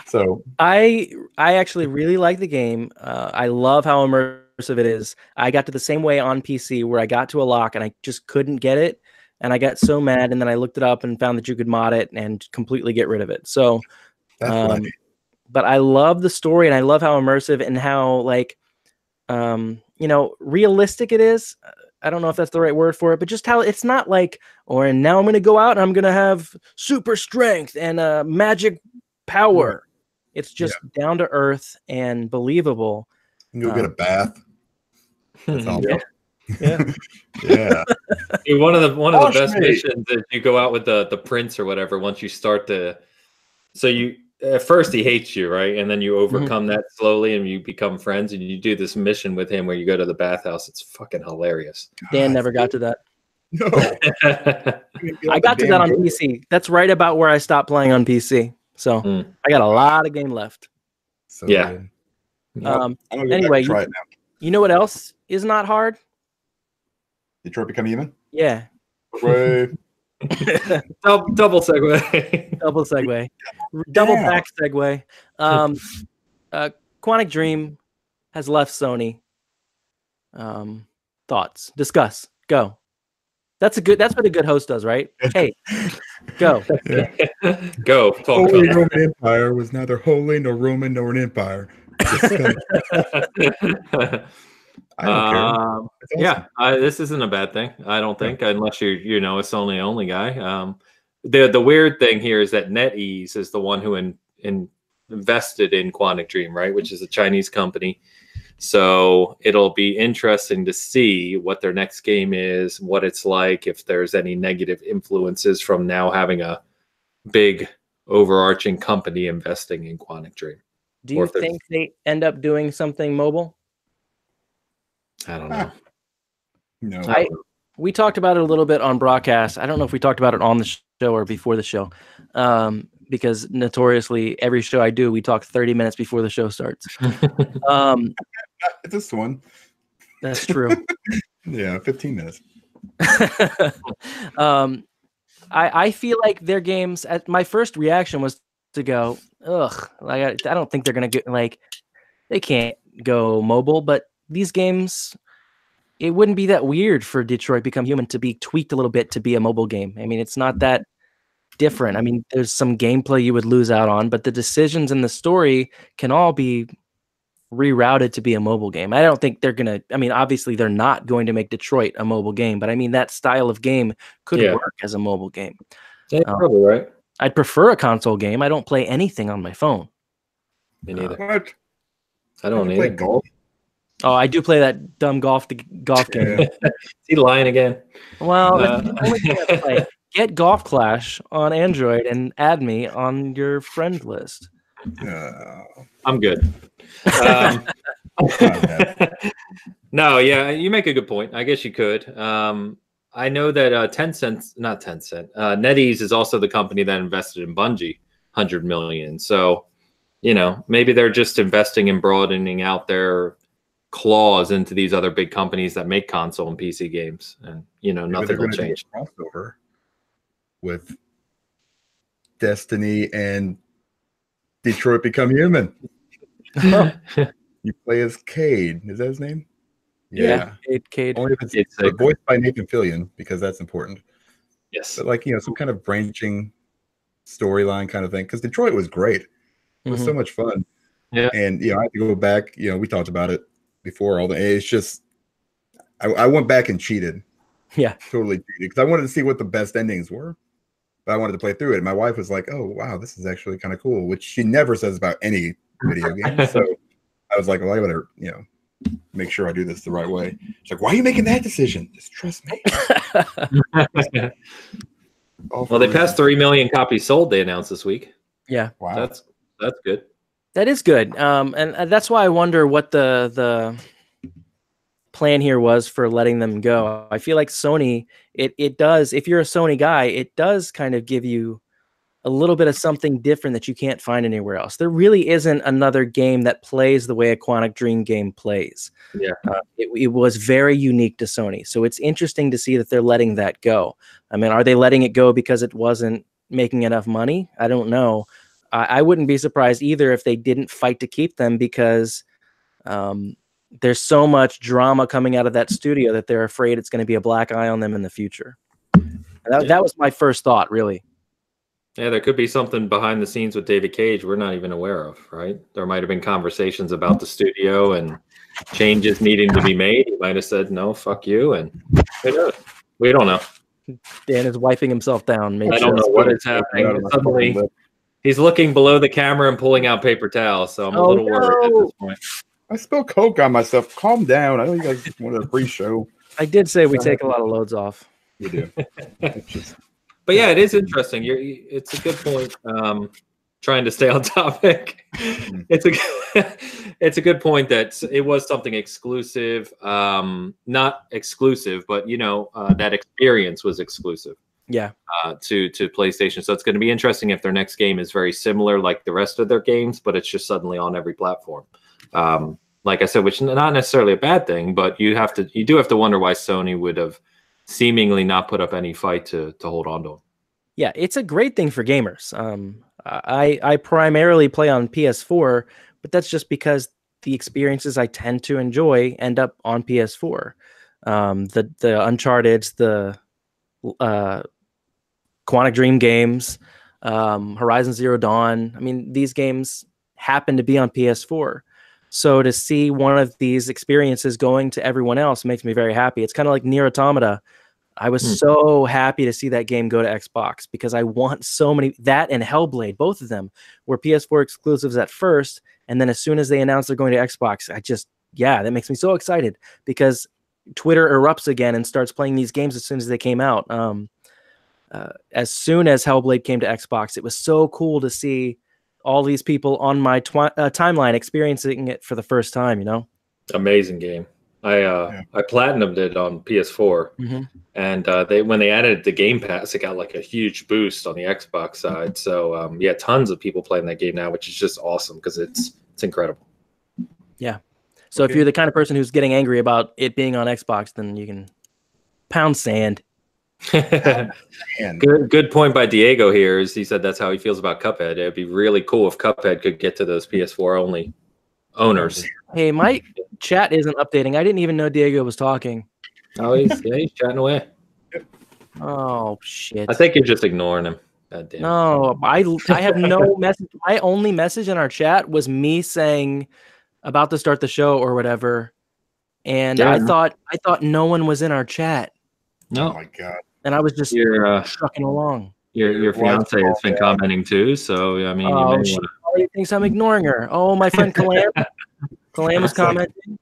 So I actually really like the game. I love how immersive it is. I got to the same way on PC where I got to a lock and I just couldn't get it. And I got so mad, and then I looked it up and found that you could mod it and completely get rid of it. So, but I love the story, and I love how immersive and how realistic it is. I don't know if that's the right word for it, but just how it's not like, and now I'm going to go out and I'm going to have super strength and magic power. It's just down to earth and believable. You can go get a bath. That's all. Yeah. Yeah. Dude, one of the best missions is you go out with the prince or whatever. Once you start at first he hates you, right? And then you overcome that slowly and you become friends and you do this mission with him where you go to the bathhouse. It's fucking hilarious. Dan never got to that. No. I got to that on PC. That's right about where I stopped playing on PC. So I got a lot of game left. So yeah. Anyway, try it now. You know what else is not hard? Detroit Become Human? Yeah. Right. Double segue. Double segue. Double back segue. Quantic Dream has left Sony. Thoughts? Discuss. Go. That's what a good host does, right? Hey, go. Go. Holy Roman Empire was neither holy nor Roman nor an empire. I don't care. Awesome. This isn't a bad thing. I don't think, unless you're, a Sony only guy. The weird thing here is that NetEase is the one who invested in Quantic Dream, right? Which is a Chinese company. So it'll be interesting to see what their next game is, what it's like, if there's any negative influences from now having a big overarching company investing in Quantic Dream. Do you think they end up doing something mobile? I don't know. No. We talked about it a little bit on broadcast. I don't know if we talked about it on the show or before the show, because notoriously every show I do, we talk 30 minutes before the show starts. This one. That's true. Yeah, 15 minutes. I feel like their games. My first reaction was to go, ugh. Like I don't think they're gonna get they can't go mobile. But these games, it wouldn't be that weird for Detroit Become Human to be tweaked a little bit to be a mobile game. I mean, it's not that different. I mean, there's some gameplay you would lose out on, but the decisions in the story can all be rerouted to be a mobile game. I don't think they're gonna. I mean, obviously they're not going to make Detroit a mobile game, but I mean that style of game could work as a mobile game. Yeah, probably right. I'd prefer a console game. I don't play anything on my phone. Me neither. What? I don't play either. golf. Oh, I do play that dumb golf game. Is he lying again? Well, that's the only thing I play. Get Golf Clash on Android and add me on your friend list. I'm good. No, yeah, you make a good point. I guess you could. I know that NetEase is also the company that invested in Bungie, $100 million. So, maybe they're just investing in broadening out their claws into these other big companies that make console and PC games, and nothing will change. Crossover with Destiny and Detroit Become Human. You play as Cade. Is that his name? Yeah. Cade. Only if it's voiced by Nathan Fillion, because that's important. Yes. But some kind of branching storyline kind of thing. Because Detroit was great. It was so much fun. Yeah. And I had to go back. We talked about it before. It's just I went back and cheated. Yeah. Totally cheated. Because I wanted to see what the best endings were. But I wanted to play through it. And my wife was like, "Oh wow, this is actually kind of cool," which she never says about any video game. So I was like, "Well, I better, make sure I do this the right way." She's like, "Why are you making that decision? Just trust me." Well, they passed 3 million copies sold. They announced this week. Yeah. Wow. That's good. That is good. And that's why I wonder what the plan here was for letting them go. I feel like Sony, it does, if you're a Sony guy, it does kind of give you a little bit of something different that you can't find anywhere else. There really isn't another game that plays the way a Quantic Dream game plays. Yeah. It was very unique to Sony. So it's interesting to see that they're letting that go. I mean, are they letting it go because it wasn't making enough money? I don't know. I wouldn't be surprised either if they didn't fight to keep them, because there's so much drama coming out of that studio that they're afraid it's going to be a black eye on them in the future. That was my first thought, really. Yeah, there could be something behind the scenes with David Cage we're not even aware of, right? There might have been conversations about the studio and changes needing to be made. He might have said, "No, fuck you," and who knows? We don't know. Dan is wiping himself down. I don't know what is happening. Suddenly, he's looking below the camera and pulling out paper towels, so I'm a little worried at this point. I spilled Coke on myself. Calm down. I know you guys wanted a free show. I did say we take a lot of loads off. You do. But yeah, it is interesting. It's a good point. Trying to stay on topic. It's a good point that it was something exclusive. Not exclusive, but that experience was exclusive. Yeah. To PlayStation. So it's going to be interesting if their next game is very similar like the rest of their games, but it's just suddenly on every platform. Like I said, which is not necessarily a bad thing, but you do have to wonder why Sony would have seemingly not put up any fight to hold on to them. Yeah, it's a great thing for gamers. I primarily play on PS4, but that's just because the experiences I tend to enjoy end up on PS4. The Uncharted's, the Quantic Dream games, Horizon Zero Dawn. I mean, these games happen to be on PS4. So to see one of these experiences going to everyone else makes me very happy. It's kind of like Nier Automata. I was so happy to see that game go to Xbox, because I want so many, that and Hellblade, both of them were PS4 exclusives at first. And then as soon as they announced they're going to Xbox, that makes me so excited, because Twitter erupts again and starts playing these games as soon as they came out. as soon as Hellblade came to Xbox, it was so cool to see all these people on my timeline experiencing it for the first time, you know? Amazing game. I platinumed it on PS4, and when they added the Game Pass, it got like a huge boost on the Xbox side. So yeah, tons of people playing that game now, which is just awesome because it's incredible. Yeah. So if you're the kind of person who's getting angry about it being on Xbox, then you can pound sand. Good point by Diego here. Is he said that's how he feels about Cuphead. It'd be really cool if Cuphead could get to those PS4 only owners. Hey, my chat isn't updating. I didn't even know Diego was talking. Oh, he's chatting away. Oh shit! I think you're just ignoring him. God damn. No, I have no message. My only message in our chat was me saying about to start the show or whatever, and I thought no one was in our chat. No. Oh my god! And I was just trucking along. Your fiance has been commenting too, so I mean, she already thinks I'm ignoring her. Oh, my friend Kalam. Kalam was commenting.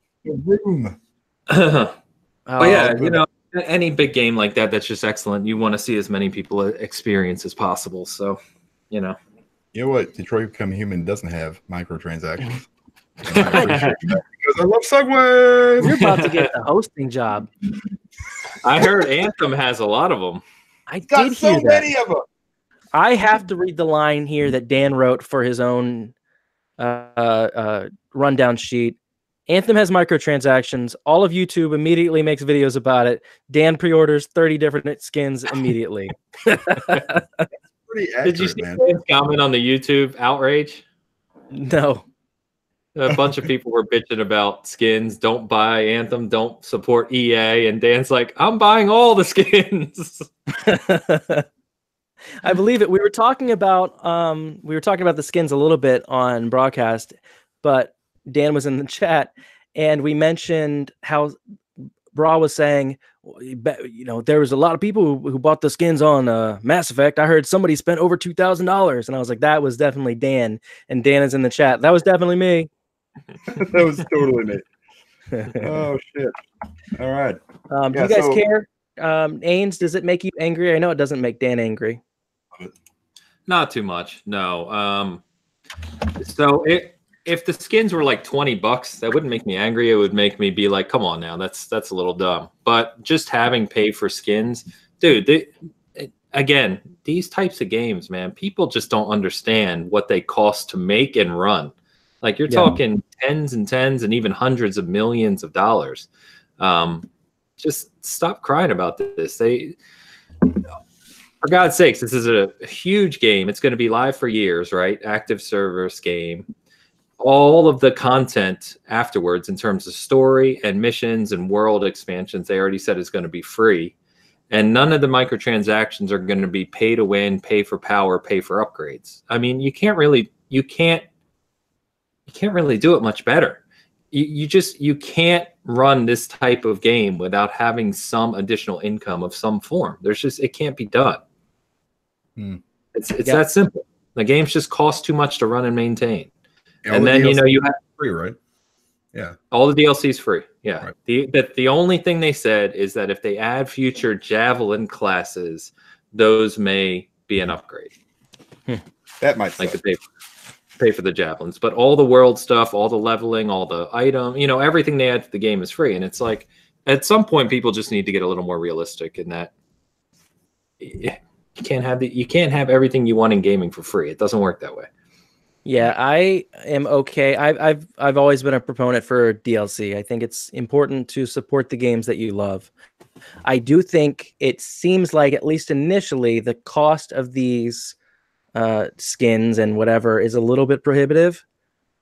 But yeah, you know, any big game like that that's just excellent, you want to see as many people experience as possible. So, you know what? Detroit Become Human doesn't have microtransactions. Because I love Segways. You're about to get the hosting job. I heard Anthem has a lot of them. I got did so hear that. many of them. I have to read the line here that Dan wrote for his own rundown sheet. Anthem has microtransactions. All of YouTube immediately makes videos about it. Dan pre-orders 30 different skins immediately. Pretty accurate, Did you see man. Dan's comment on the YouTube outrage? No. A bunch of people were bitching about skins. Don't buy Anthem. Don't support EA. And Dan's like, I'm buying all the skins. I believe it. We were talking about the skins a little bit on broadcast, but Dan was in the chat and we mentioned how Bra was saying, you know, there was a lot of people who bought the skins on Mass Effect. I heard somebody spent over $2,000, and I was like, that was definitely Dan. And Dan is in the chat. That was definitely me. That was totally me. Oh shit! All right. Do you guys care? Ains, does it make you angry? I know it doesn't make Dan angry. Not too much, no. So if the skins were like $20, that wouldn't make me angry. It would make me be like, come on now, that's a little dumb. But just having paid for skins, dude, again, these types of games, man, people just don't understand what they cost to make and run. Like you're talking tens and even hundreds of millions of dollars. Just stop crying about this. For God's sakes, this is a huge game. It's going to be live for years, right? Active service game. All of the content afterwards in terms of story and missions and world expansions, they already said is going to be free. And none of the microtransactions are going to be pay to win, pay for power, pay for upgrades. I mean, you can't really do it much better. You can't run this type of game without having some additional income of some form. It can't be done. It's that simple. The games just cost too much to run and maintain. And then you have free, right? Yeah. All the DLC is free. Yeah. Right. The only thing they said is that if they add future Javelin classes, those may be an upgrade. That might like to pay for the Javelins, but all the world stuff, all the leveling, all the item, everything they add to the game is free. And it's like, at some point, people just need to get a little more realistic in that you can't have everything you want in gaming for free. It doesn't work that way. Yeah, I am okay. I've always been a proponent for DLC. I think it's important to support the games that you love. I do think it seems like, at least initially, the cost of these skins and whatever is a little bit prohibitive.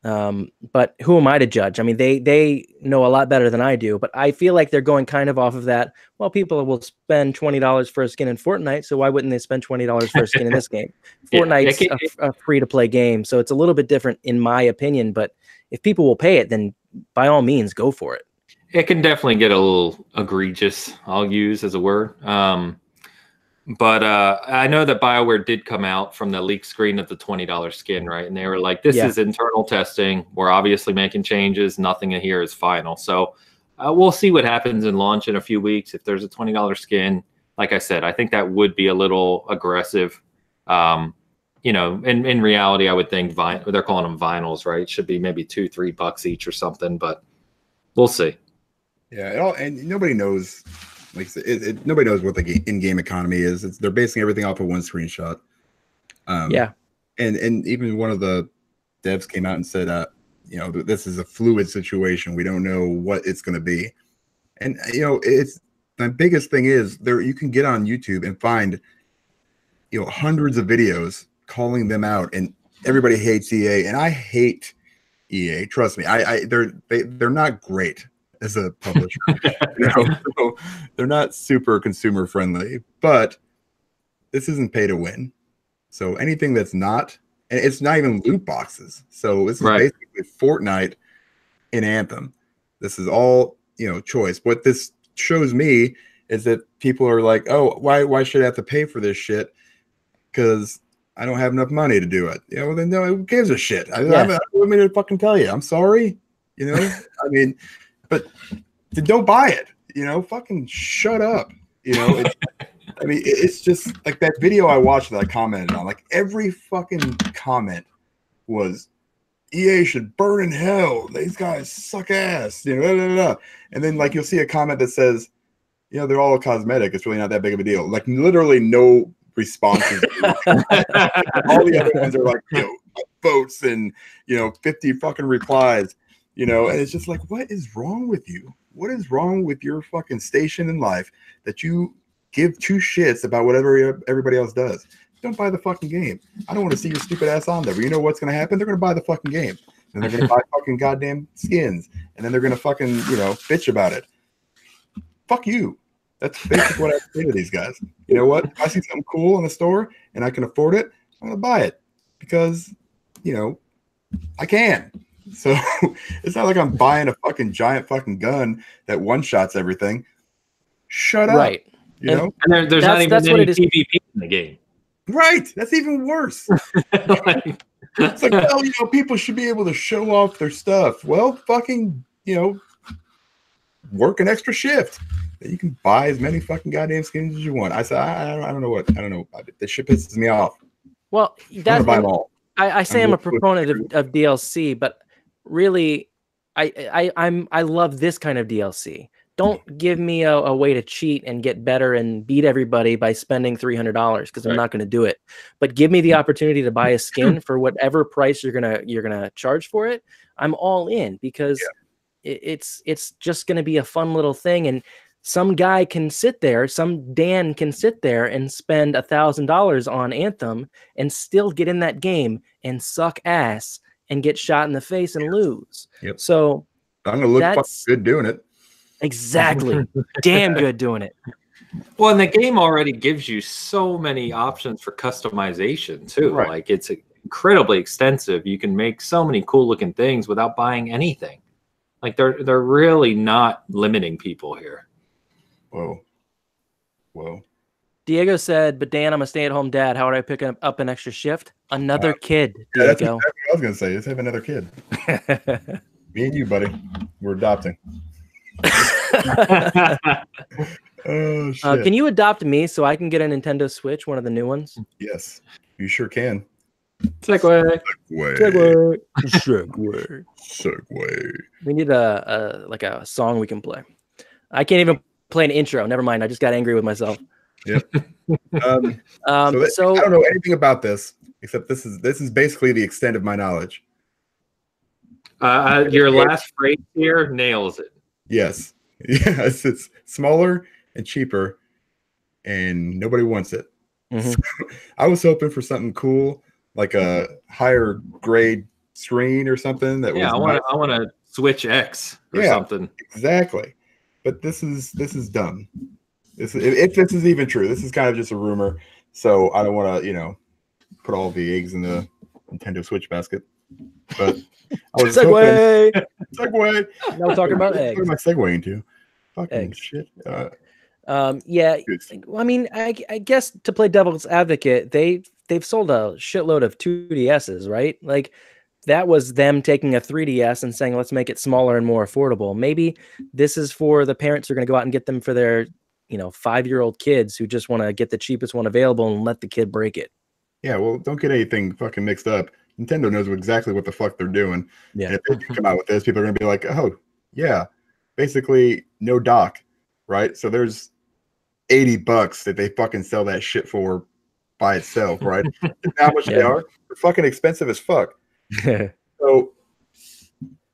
But who am I to judge? I mean, they know a lot better than I do, but I feel like they're going kind of off of that. Well, people will spend $20 for a skin in Fortnite, so why wouldn't they spend $20 for a skin in this game? Fortnite's a free-to-play game, so it's a little bit different in my opinion, but if people will pay it, then by all means, go for it. It can definitely get a little egregious, I'll use as a word. But I know that BioWare did come out from the leak screen of the $20 skin, right? And they were like, this is internal testing. We're obviously making changes. Nothing in here is final. So we'll see what happens in launch in a few weeks. If there's a $20 skin, like I said, I think that would be a little aggressive. You know, in reality, I would think they're calling them vinyls, right? Should be maybe $2-3 each or something, but we'll see. Yeah, and nobody knows. Like nobody knows what the in-game economy is. They're basing everything off of one screenshot. Yeah, and even one of the devs came out and said, you know, this is a fluid situation. We don't know what it's going to be. And you know, it's the biggest thing is there. You can get on YouTube and find, you know, hundreds of videos calling them out, and everybody hates EA, and I hate EA. Trust me, they're not great as a publisher. You know, so they're not super consumer friendly, but this isn't pay to win. So anything that's not, and it's not even loot boxes. So this is basically Fortnite in Anthem. This is all, you know, choice. What this shows me is that people are like, oh, why should I have to pay for this shit? Because I don't have enough money to do it. You know, well, then no, who gives a shit? I want me to fucking tell you. I'm sorry. You know, I mean, but don't buy it. You know, fucking shut up. You know, I mean, it's just like that video I watched that I commented on. Like every fucking comment was, EA should burn in hell. These guys suck ass. You know, blah, blah, blah. And then like you'll see a comment that says, you know, they're all cosmetic. It's really not that big of a deal. Like literally no responses. All the other ones are like, you know, votes and, you know, 50 fucking replies, you know, and it's just like, what is wrong with you? What is wrong with your fucking station in life that you give two shits about whatever everybody else does? Don't buy the fucking game. I don't want to see your stupid ass on there. But you know what's going to happen? They're going to buy the fucking game. And they're going to buy fucking goddamn skins. And then they're going to fucking, you know, bitch about it. Fuck you. That's basically what I say to these guys. You know what? If I see something cool in the store and I can afford it, I'm going to buy it. Because, you know, I can. So it's not like I'm buying a fucking giant fucking gun that one-shots everything. Shut up. right. You know? And there's not even any PvP in the game. Right. That's even worse. It's like, well, you know, people should be able to show off their stuff. Well, fucking, you know, work an extra shift. You can buy as many fucking goddamn skins as you want. I said, I don't know what. I don't know. This shit pisses me off. Well, that's buy them all. I say I'm a proponent of DLC, but really, I love this kind of DLC. Don't give me a way to cheat and get better and beat everybody by spending $300 because I'm not going to do it. But give me the opportunity to buy a skin for whatever price you're gonna charge for it. I'm all in because it's just going to be a fun little thing. And some guy can sit there, some Dan can sit there and spend $1,000 on Anthem and still get in that game and suck ass and get shot in the face and lose. Yep. So I'm gonna look fucking good doing it. Exactly. Damn good doing it. Well, and the game already gives you so many options for customization too. Right. Like it's incredibly extensive. You can make so many cool looking things without buying anything. Like they're really not limiting people here. Whoa. Diego said, but Dan, I'm a stay-at-home dad. How would I pick up an extra shift? Another kid, Diego. Yeah, that's exactly what I was gonna say. Let's have another kid. Me and you, buddy. We're adopting. Oh shit. Can you adopt me so I can get a Nintendo Switch, one of the new ones? Yes, you sure can. Segway. We need a song we can play. I can't even play an intro. Never mind. I just got angry with myself. Yep. So I don't know anything about this except this is basically the extent of my knowledge. Your last phrase here nails it. Yes. Yes, it's smaller and cheaper, and nobody wants it. Mm-hmm. So I was hoping for something cool, like a higher grade screen or something. I want a Switch X or something. Exactly. But this is dumb. If this is even true, this is kind of just a rumor. So I don't want to, put all the eggs in the Nintendo Switch basket. But I was Segway. Now we're talking about eggs. What am I segueing into? Fucking eggs. Shit. Yeah. I mean, I guess to play devil's advocate, they've sold a shitload of 2DSs, right? Like that was them taking a 3DS and saying, let's make it smaller and more affordable. Maybe this is for the parents who are going to go out and get them for their 5-year-old kids who just want to get the cheapest one available and let the kid break it. Yeah, well, don't get anything fucking mixed up. Nintendo knows exactly what the fuck they're doing. Yeah. And if they do come out with this, people are gonna be like, oh yeah, basically no dock, right? So there's $80 that they fucking sell that shit for by itself, right? How much they are? They're fucking expensive as fuck. So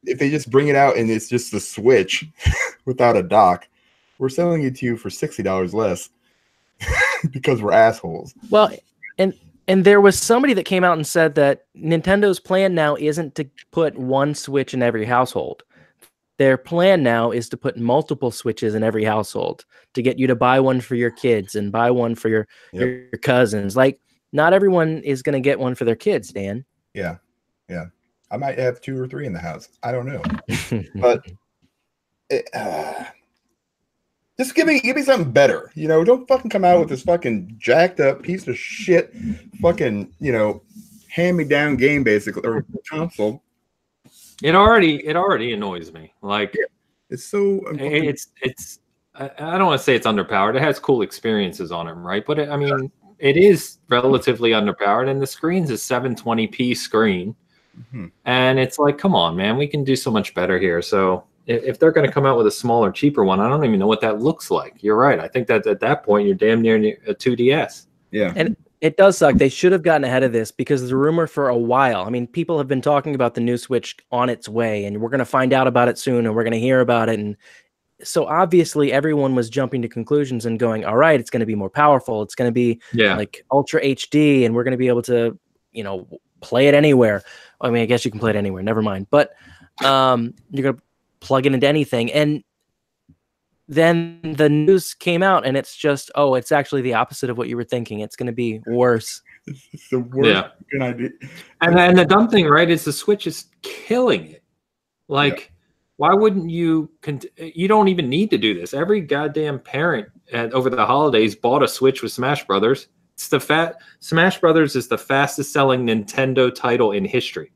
if they just bring it out and it's just the Switch without a dock, we're selling it to you for $60 less because we're assholes. Well, and there was somebody that came out and said that Nintendo's plan now isn't to put one Switch in every household. Their plan now is to put multiple Switches in every household to get you to buy one for your kids and buy one for your cousins. Like, not everyone is going to get one for their kids, Dan. Yeah. I might have 2 or 3 in the house. I don't know. But just give me something better. Don't fucking come out with this fucking jacked up piece of shit fucking, hand-me-down game, basically, or console. It already annoys me. Like, it's so it's I don't want to say it's underpowered. It has cool experiences on it, right? But it is relatively underpowered, and the screen's a 720p screen. Mm-hmm. And it's like, come on, man, we can do so much better here. So if they're going to come out with a smaller, cheaper one, I don't even know what that looks like. You're right. I think that at that point, you're damn near a 2DS. Yeah. And it does suck. They should have gotten ahead of this because there's a rumor for a while. I mean, people have been talking about the new Switch on its way, and we're going to find out about it soon, and we're going to hear about it. And so obviously everyone was jumping to conclusions and going, all right, it's going to be more powerful. It's going to be like Ultra HD, and we're going to be able to, play it anywhere. I mean, I guess you can play it anywhere. Never mind. But you're going to plug it into anything. And then the news came out, and it's just, it's actually the opposite of what you were thinking. It's going to be worse. It's the worst good idea. And the dumb thing, right, is the Switch is killing it. Like, why wouldn't you? You don't even need to do this. Every goddamn parent over the holidays bought a Switch with Smash Brothers. Smash Brothers is the fastest selling Nintendo title in history.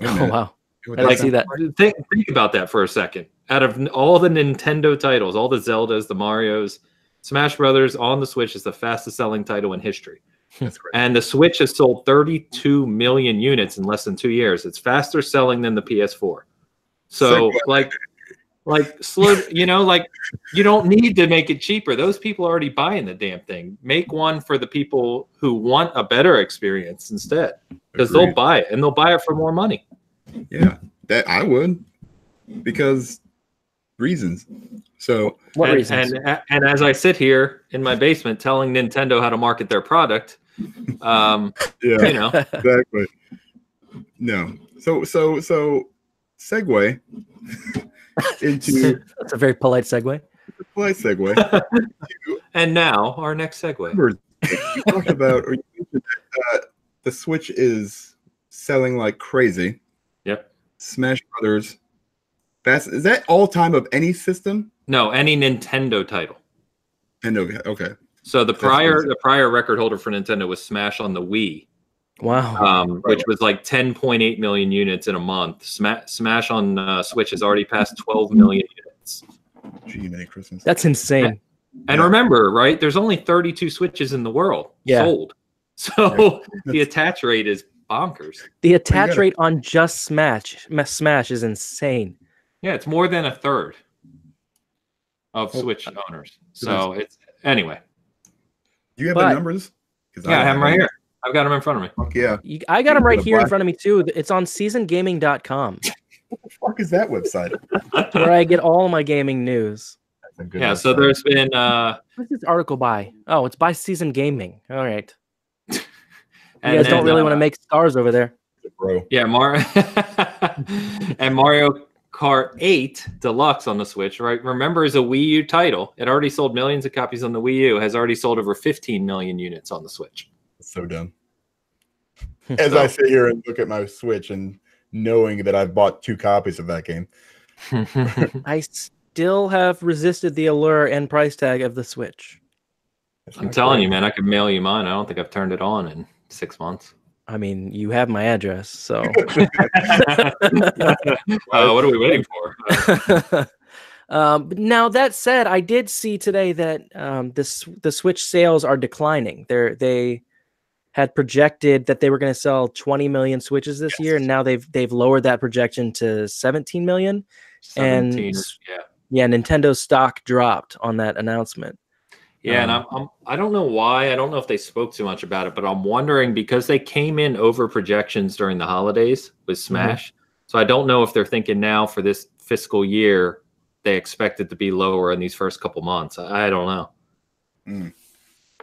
Oh wow! I see that. Think about that for a second. Out of all the Nintendo titles, all the Zeldas, the Marios, Smash Brothers on the Switch is the fastest selling title in history. That's great. And the Switch has sold 32 million units in less than 2 years. It's faster selling than the PS4. So slow, like, you don't need to make it cheaper. Those people are already buying the damn thing. Make one for the people who want a better experience instead, because they'll buy it, and they'll buy it for more money. Yeah, that I would, because reasons. So what reasons? And as I sit here in my basement telling Nintendo how to market their product, exactly. No. So segue into that's a very polite segue. And now our next segue. You talked about, or you mentioned that the Switch is selling like crazy. Yep. Smash Brothers. Is that all time of any system? No, any Nintendo title. Okay. So the prior record holder for Nintendo was Smash on the Wii. Wow. Which was like 10.8 million units in a month. Smash on Switch has already passed 12 million units. Gee, Merry Christmas. That's insane. And remember, right, there's only 32 Switches in the world sold. So the attach rate is bonkers. The attach rate on just Smash is insane. Yeah, it's more than a third of Switch owners. So it's anyway. Do you have the numbers? Yeah, I have them right here. I've got them in front of me. Fuck yeah. I got them right here in front of me too. It's on seasongaming.com. What the fuck is that website? Where I get all my gaming news. Yeah, so there's been what's this article by? Oh, it's by Season Gaming. All right. You guys don't really want to make stars over there. Bro. Yeah, and Mario Kart 8 Deluxe on the Switch, right? Remember, is a Wii U title. It already sold millions of copies on the Wii U, has already sold over 15 million units on the Switch. That's so dumb. As I sit here and look at my Switch and knowing that I've bought 2 copies of that game. I still have resisted the allure and price tag of the Switch. I'm telling you, man, I could mail you mine. I don't think I've turned it on in 6 months. I mean, you have my address, so. What are we waiting for? But now that said, I did see today that the Switch sales are declining. They had projected that they were going to sell 20 million Switches this year, and now they've lowered that projection to 17 million. 17, And Nintendo's stock dropped on that announcement. Yeah, and I don't know why. I don't know if they spoke too much about it, but I'm wondering because they came in over projections during the holidays with Smash. So I don't know if they're thinking now for this fiscal year they expect it to be lower in these first couple months. I don't know.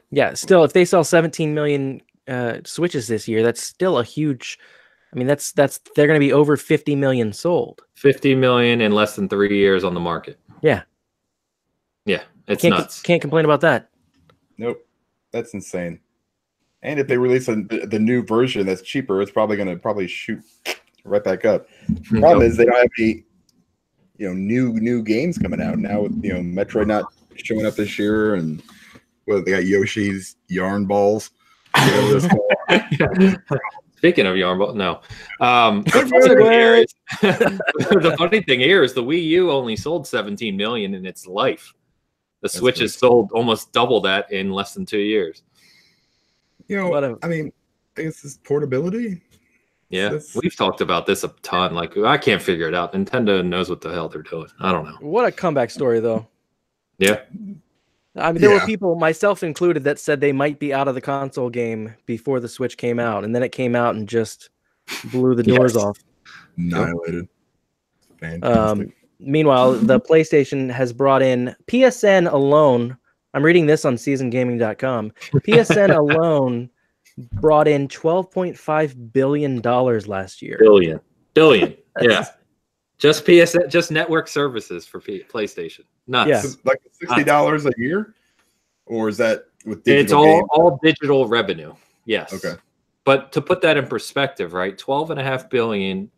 Yeah, still, if they sell 17 million Switches this year, that's still a huge. I mean, that's they're going to be over 50 million sold. 50 million in less than 3 years on the market. Yeah. Yeah, it's nuts. Can't complain about that. Nope, that's insane. And if they release the new version that's cheaper, it's probably going to shoot right back up. The problem is they don't have any, new games coming out now with Metroid not showing up this year, and they got Yoshi's Yarn Balls. Speaking of Yarn Ball, no. The funny thing here is the Wii U only sold 17 million in its life. The Switch has sold almost double that in less than 2 years. I mean, I guess it's portability. Yeah, we've talked about this a ton. Like, I can't figure it out. Nintendo knows what the hell they're doing. I don't know. What a comeback story, though. Yeah. I mean, there were people, myself included, that said they might be out of the console game before the Switch came out, and then it came out and just blew the doors off. Annihilated. Fantastic. Meanwhile, the PlayStation has brought in PSN alone. I'm reading this on SeasonGaming.com. PSN alone brought in $12.5 billion last year. Billion. Yeah. Just PSN, just network services for PlayStation. Nuts. Yeah. So like $60 a year, or is that with digital? It's all digital revenue. Yes. Okay. But to put that in perspective, right? $12.5 billion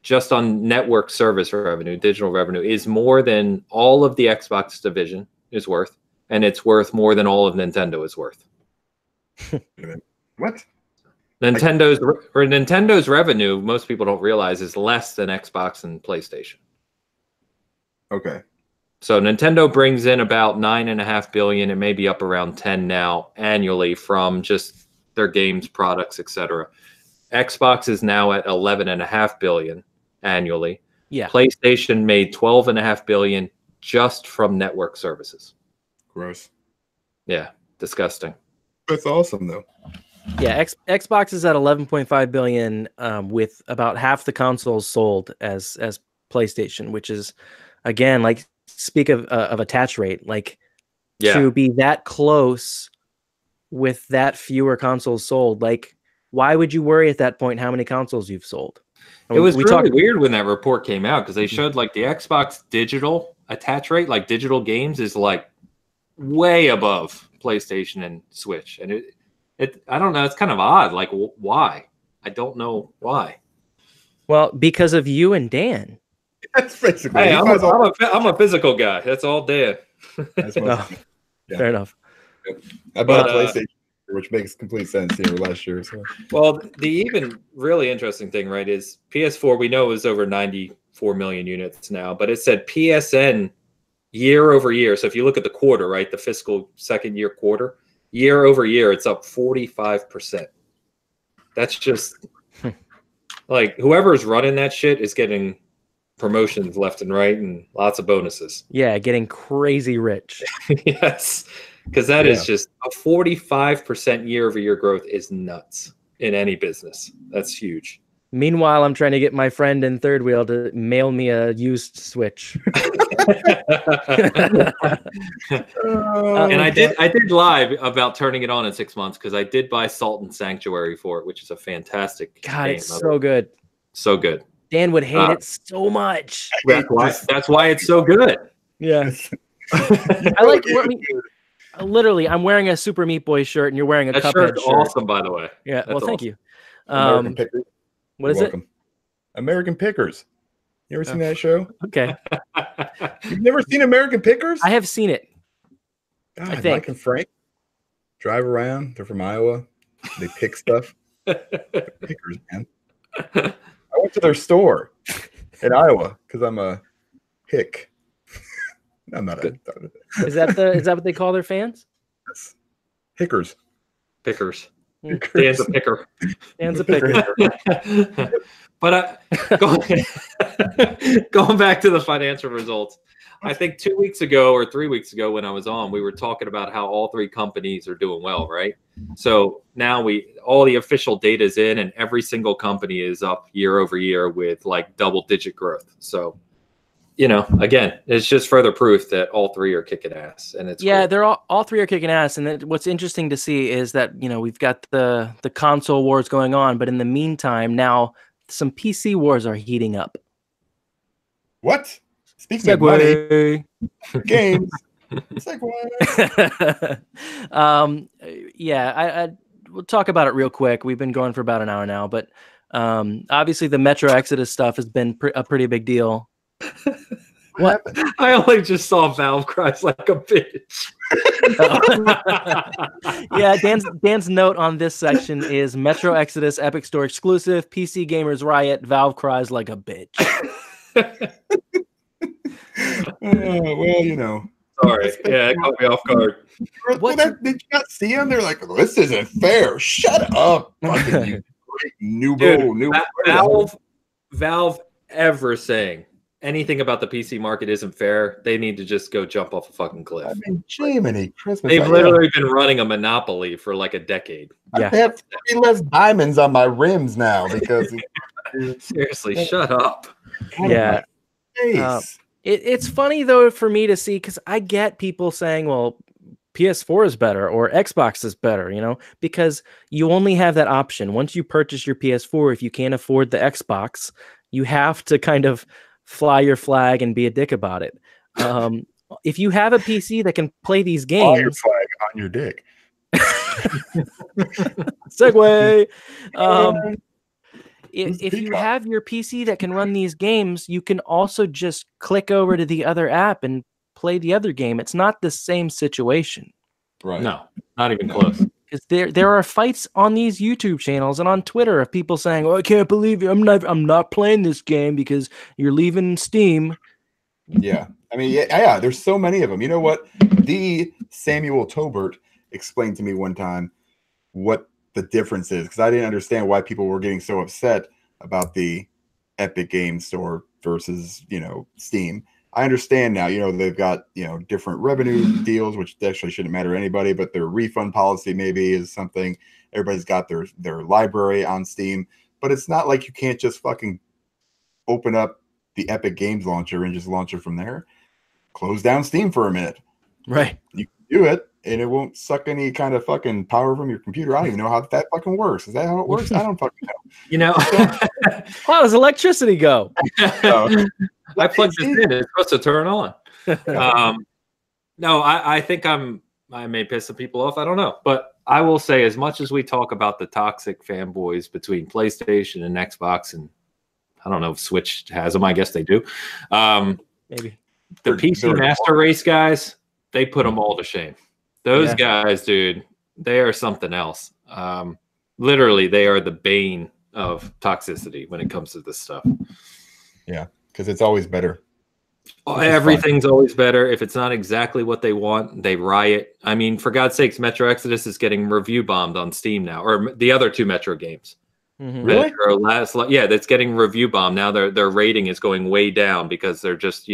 just on network service revenue, digital revenue, is more than all of the Xbox division is worth, and it's worth more than all of Nintendo is worth. What? Nintendo's revenue, most people don't realize, is less than Xbox and PlayStation. Okay. So Nintendo brings in about $9.5 billion. It may be up around 10 now annually from just their games, products, etc. Xbox is now at $11.5 billion annually. Yeah. PlayStation made $12.5 billion just from network services. Gross. Yeah, disgusting. That's awesome though. Yeah, Xbox is at 11.5 billion, with about half the consoles sold as PlayStation, which is, again, like, speak of attach rate, like, to be that close with that fewer consoles sold. Like, why would you worry at that point how many consoles you've sold? It was really weird when that report came out, because they showed like the Xbox digital attach rate, like digital games, is like way above PlayStation and Switch, and I don't know. It's kind of odd. Like, why? I don't know why. Well, because of you and Dan. That's basically. Hey, I'm a physical guy. That's all Dan. Fair enough. I bought a PlayStation, which makes complete sense last year. So. Well, the even really interesting thing, right, is PS4. We know is over 94 million units now, but it said PSN year over year. So if you look at the quarter, right, the fiscal second year quarter. Year over year, it's up 45%. That's just like whoever's running that shit is getting promotions left and right and lots of bonuses. Yeah, getting crazy rich. Yes, because that is just a 45% year over year growth is nuts in any business. That's huge. Meanwhile, I'm trying to get my friend in Third Wheel to mail me a used Switch. And I did lie about turning it on in 6 months, because I did buy Salt and Sanctuary for it, which is a fantastic game. It's so good. So good. Dan would hate it so much. That's why it's so good. Yeah. I like. Literally, I'm wearing a Super Meat Boy shirt, and you're wearing a Cuphead shirt. Awesome, by the way. Yeah. That's thank you. American Pickers. What is it? American Pickers. You ever seen that show? Okay. You've never seen American Pickers? I have seen it. God, I think. Mike and Frank drive around. They're from Iowa. They pick stuff. Pickers, man. I went to their store in Iowa because I'm a hick. I'm not a Is that what they call their fans? Hickers. Pickers. Hickers. Dan's a picker. Dan's a picker. But going back to the financial results, I think 2 weeks ago or 3 weeks ago when I was on, we were talking about how all three companies are doing well, right? So now all the official data is in, and every single company is up year over year with like double-digit growth. So, again, it's just further proof that all three are kicking ass, and it's cool. They're all three are kicking ass. And what's interesting to see is that we've got the console wars going on, but in the meantime, now some PC wars are heating up. What? Speaking of money, games. Segue. We'll talk about it real quick. We've been going for about an hour now, but obviously the Metro Exodus stuff has been a pretty big deal. What? I only just saw Valve cries like a bitch. Yeah, Dan's note on this section is Metro Exodus Epic Store exclusive. PC gamers riot. Valve cries like a bitch. Well, Sorry. Yeah, it caught me off guard. Did you not see them? They're like, this isn't fair. Shut up. Fucking you great new Valve ever saying anything about the PC market isn't fair, they need to just go jump off a fucking cliff. I mean, Jiminy Christmas. They've literally been running a monopoly for like a decade. I have 3 less diamonds on my rims now because seriously, shut up. Yeah. It's funny though for me to see, because I get people saying, well, PS4 is better or Xbox is better, because you only have that option. Once you purchase your PS4, if you can't afford the Xbox, you have to kind of fly your flag and be a dick about it. If you have a PC that can play these games, fly your flag on your dick. Segue. If you have your PC that can run these games, you can also just click over to the other app and play the other game. It's not the same situation. Right. No, not even close. Because there are fights on these YouTube channels and on Twitter of people saying, "Oh, I can't believe you. I'm not playing this game because you're leaving Steam." Yeah. I mean, yeah, there's so many of them. You know what? The Samuel Tobert explained to me one time what the difference is, because I didn't understand why people were getting so upset about the Epic Games Store versus, Steam. I understand now, they've got, different revenue deals, which actually shouldn't matter to anybody, but their refund policy maybe is something. Everybody's got their library on Steam, but it's not like you can't just fucking open up the Epic Games launcher and just launch it from there. Close down Steam for a minute. Right. You can do it, and it won't suck any kind of fucking power from your computer. I don't even know how that fucking works. Is that how it works? I don't fucking know. How does electricity go? I plugged this in. It's supposed to turn on. No, I think I may piss some people off. I don't know. But I will say, as much as we talk about the toxic fanboys between PlayStation and Xbox, and I don't know if Switch has them. I guess they do. Maybe. The PC Master Race guys, they put them all to shame. Those guys, dude, they are something else. Literally, they are the bane of toxicity when it comes to this stuff. Yeah, because it's always better. Everything's always better. If it's not exactly what they want, they riot. I mean, for God's sakes, Metro Exodus is getting review bombed on Steam now, or the other two Metro games. Mm-hmm. Really? That's getting review bombed now. Their rating is going way down because they're just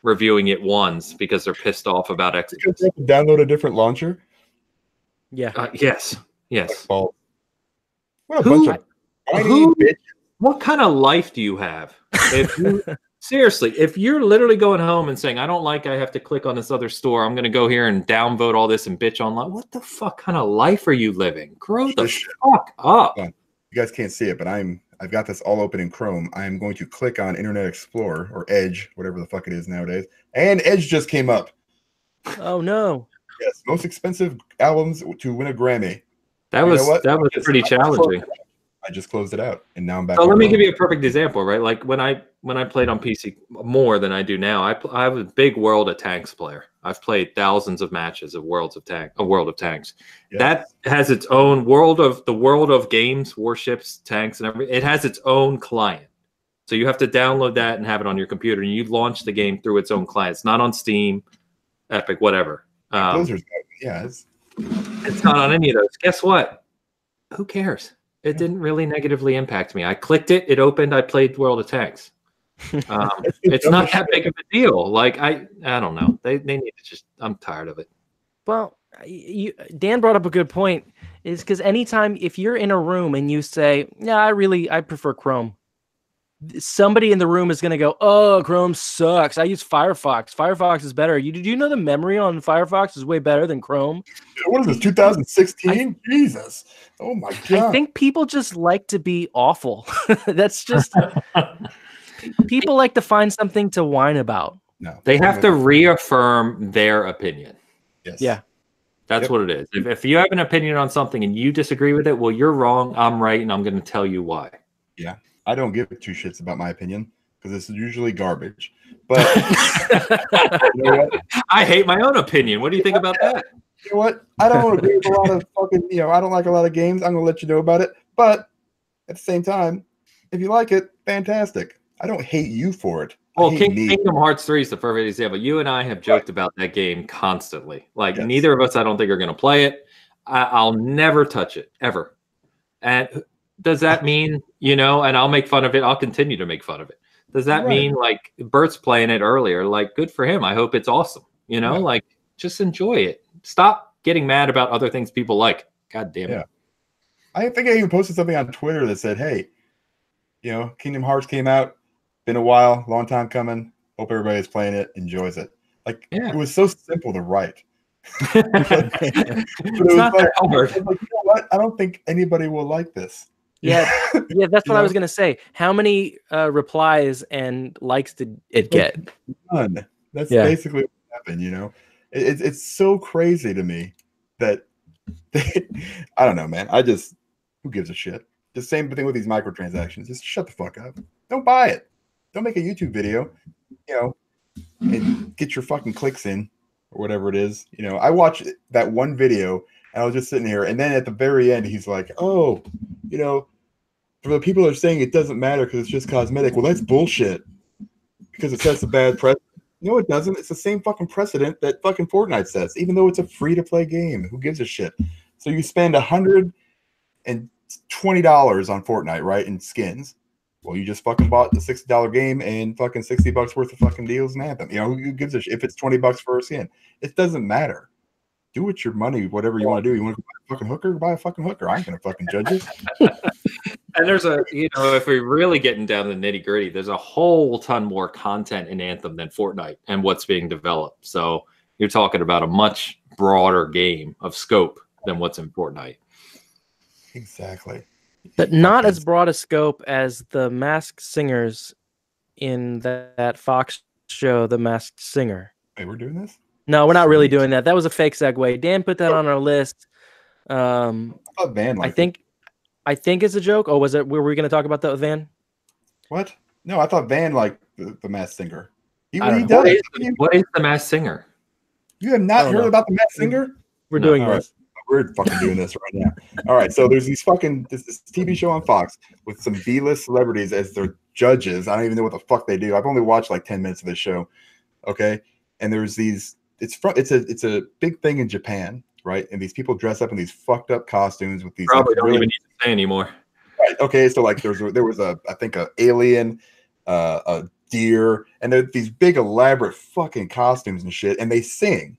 reviewing it once because they're pissed off about Exodus. Download a different launcher. Yeah. Yes. What a bunch of bitches. What kind of life do you have? Seriously, if you're literally going home and saying, I have to click on this other store, I'm going to go here and downvote all this and bitch online. What the fuck kind of life are you living? Grow the fuck up. You guys can't see it, but I've got this all open in Chrome. I am going to click on Internet Explorer or Edge, whatever the fuck it is nowadays. And Edge just came up. Oh, no. Yes, most expensive albums to win a Grammy. That was pretty challenging. I just closed it out, and now I'm back. So let me give you a perfect example, right? Like when I played on PC more than I do now, I was a big World of Tanks player. I've played thousands of matches of World of Tanks. Yes. That has its own world of games, warships, tanks, and everything. It has its own client. So you have to download that and have it on your computer, and you launch the game through its own client. It's not on Steam, Epic, whatever. Blizzard's, yeah, It's not on any of those. Guess what? Who cares? It didn't really negatively impact me. I clicked it, it opened, I played World of Tanks. It's not that big of a deal. Like I don't know. They need to just. I'm tired of it. Well, Dan brought up a good point. Is because anytime if you're in a room and you say, "Yeah, I prefer Chrome," somebody in the room is going to go, "Oh, Chrome sucks. I use Firefox. Firefox is better." Did you know the memory on Firefox is way better than Chrome? What is this, 2016? Jesus. Oh my God. I think people just like to be awful. That's just people like to find something to whine about. No. They have to reaffirm their opinion. Yes. Yeah. That's what it is. If you have an opinion on something and you disagree with it, well, you're wrong. I'm right, and I'm going to tell you why. Yeah. I don't give two shits about my opinion because it's usually garbage. But you know what? I hate my own opinion. What do you think about that? You know what? I don't agree with a lot of fucking, I don't like a lot of games. I'm going to let you know about it. But at the same time, if you like it, fantastic. I don't hate you for it. Well, Kingdom Hearts 3 is the perfect example. You and I have joked about that game constantly. Like, neither of us, I don't think, are going to play it. I'll never touch it, ever. And does that mean, and I'll make fun of it. I'll continue to make fun of it. Does that mean, like, Bert's playing it earlier? Like, good for him. I hope it's awesome. Like, just enjoy it. Stop getting mad about other things people like. God damn it. I think I even posted something on Twitter that said, hey, Kingdom Hearts came out. Been a while, long time coming. Hope everybody's playing it, enjoys it. Like, it was so simple to write. It's not that hard. Like, you know what? I don't think anybody will like this. Yeah, that's what I was gonna say. How many replies and likes did it get? None. That's basically what happened. It's so crazy to me that I don't know, man. Who gives a shit? The same thing with these microtransactions. Just shut the fuck up. Don't buy it. Don't make a YouTube video, and get your fucking clicks in or whatever it is. I watched that one video and I was just sitting here, and then at the very end, he's like, "Oh, for the people that are saying it doesn't matter because it's just cosmetic, well, that's bullshit because it sets a bad precedent." No, it doesn't. It's the same fucking precedent that fucking Fortnite sets, even though it's a free-to-play game. Who gives a shit? So you spend $120 on Fortnite, right, in skins. Well, you just fucking bought the $60 game and fucking $60 worth of fucking deals in Anthem. Who gives a shit if it's $20 for a skin? It doesn't matter. Do with your money whatever you want to do. You want to buy a fucking hooker? Buy a fucking hooker. I ain't gonna fucking judge it. And there's if we're really getting down to the nitty gritty, there's a whole ton more content in Anthem than Fortnite and what's being developed. So you're talking about a much broader game of scope than what's in Fortnite. Exactly. But not as broad a scope as the Masked Singers in that Fox show, The Masked Singer. Hey, we're doing this? No, we're not really doing that. That was a fake segue. Dan put that on our list. I thought Van liked I think it's a joke. Oh, was it? Were we going to talk about that with Van? What? No, I thought Van liked the Masked Singer. What is the Masked Singer? You have not heard about the Masked Singer? We're doing this. We're fucking doing this right now. All right, so there's this TV show on Fox with some B-list celebrities as their judges. I don't even know what the fuck they do. I've only watched like 10 minutes of this show. Okay, and there's these. It's a big thing in Japan, right? And these people dress up in these fucked up costumes with these. Probably don't even need to say anymore. Right. Okay. So like there was I think an alien, a deer, and they're these big elaborate fucking costumes and shit, and they sing,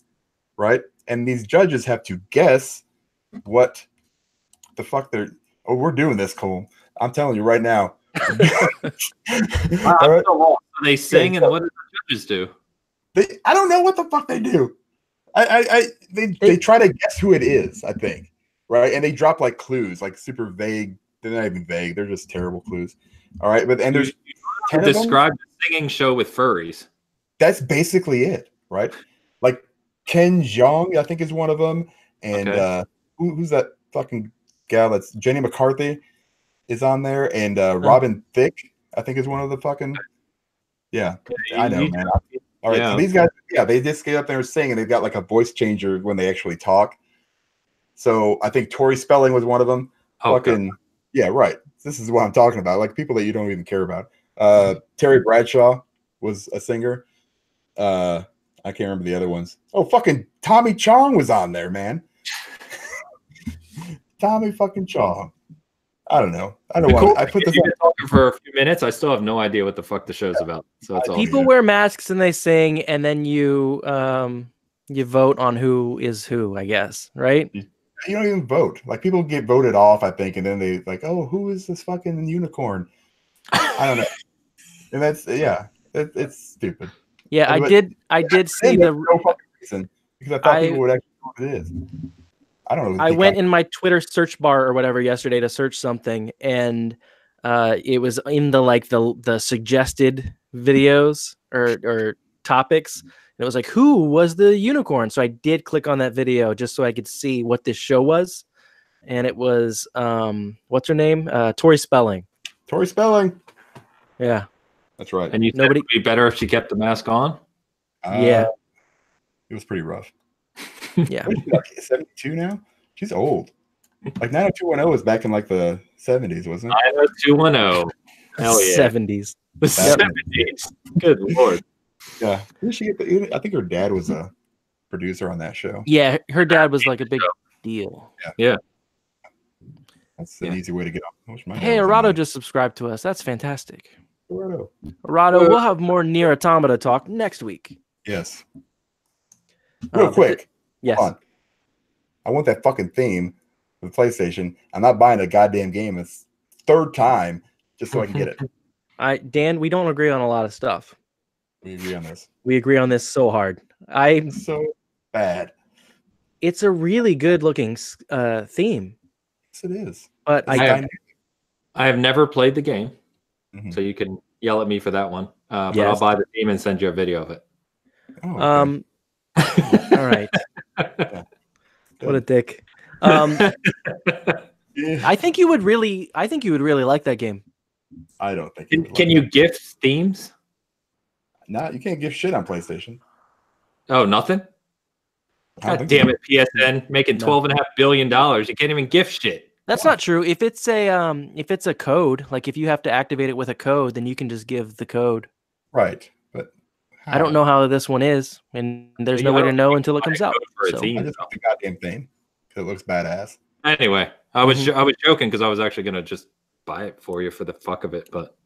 right? And these judges have to guess what the fuck they're. Oh, we're doing this, Cole. I'm telling you right now. All right. They sing, and what do the judges do? I don't know what the fuck they do. They try to guess who it is, I think, right? And they drop like clues, like super vague. They're not even vague. They're just terrible clues. All right, but and there's describe the singing show with furries. That's basically it, right? Like Ken Jeong, I think, is one of them, and who's that fucking gal? That's Jenny McCarthy is on there, and Robin Thicke, I think, is one of the fucking. Yeah, I know, man. All right, so these guys, they just get up there and sing, and they've got like a voice changer when they actually talk. So I think Tori Spelling was one of them. Yeah, right. This is what I'm talking about. Like people that you don't even care about. Terry Bradshaw was a singer. I can't remember the other ones. Oh, fucking Tommy Chong was on there, man. Tommy fucking Chong. I don't know. I don't want. I put this on talking for a few minutes. I still have no idea what the fuck the show's about. So that's all. People wear masks and they sing, and then you vote on who is who. I guess, right? You don't even vote. Like people get voted off, I think, and then they like, oh, who is this fucking unicorn? I don't know. And that's it's stupid. Yeah, but I did see the no fucking reason because I thought people would actually know what it is. I don't know. I went in my Twitter search bar or whatever yesterday to search something, and it was in the suggested videos or topics. And it was like, who was the unicorn? So I did click on that video just so I could see what this show was, and it was what's her name? Tori Spelling. Tori Spelling. Yeah, that's right. And you said it would be better if she kept the mask on. Yeah, it was pretty rough. Yeah. 72 now? She's old. Like 90210 was back in like the 70s, wasn't it? 90210. Hell yeah. 70s. The 70s. Good lord. Yeah. Didn't she get I think her dad was a producer on that show. Yeah, her dad was like a big deal. Yeah. That's an easy way to get off. Hey, Arado just subscribed to us. That's fantastic. Arado, we'll have more Nier Automata talk next week. Yes. Real quick. Yes. Hold on. I want that fucking theme for the PlayStation. I'm not buying a goddamn game. It's third time just so I can get it. Dan, we don't agree on a lot of stuff. We agree on this. We agree on this so hard. It's so bad. It's a really good looking theme. Yes, it is. But I have never played the game, so you can yell at me for that one. But I'll buy the theme and send you a video of it. Oh, okay. All right. Yeah. What a dick. I think you would really like that game. I don't think. Can you gift themes? No, you can't give shit on PlayStation. Oh, nothing? God damn it, PSN making $12.5 billion. You can't even gift shit. That's not true. If it's a code, like if you have to activate it with a code, then you can just give the code. Right. But I don't know how this one is, and there's no way to know until it comes out. I just want the goddamn thing because it looks badass. Anyway, I was joking because I was actually gonna just buy it for you for the fuck of it, but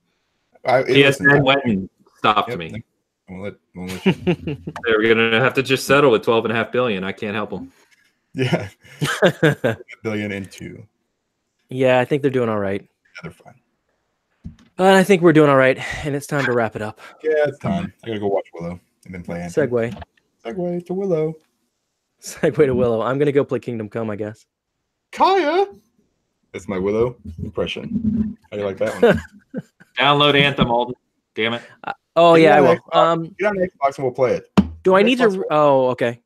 PSN went and stopped me. Won't let you. They were gonna have to just settle with $12.5 billion. I can't help them. Yeah, $1 billion and $2. Yeah, I think they're doing all right. Yeah, they're fine. I think we're doing all right, and it's time to wrap it up. Yeah, it's time. I gotta go watch Willow and then play Anthem. Segue to Willow. Segue to Willow. I'm gonna go play Kingdom Come, I guess. Kaya. That's my Willow impression. How do you like that one? Download Anthem, Alden. Damn it. Oh yeah, I will. Get on Xbox and we'll play it. Do I need to? Oh, okay.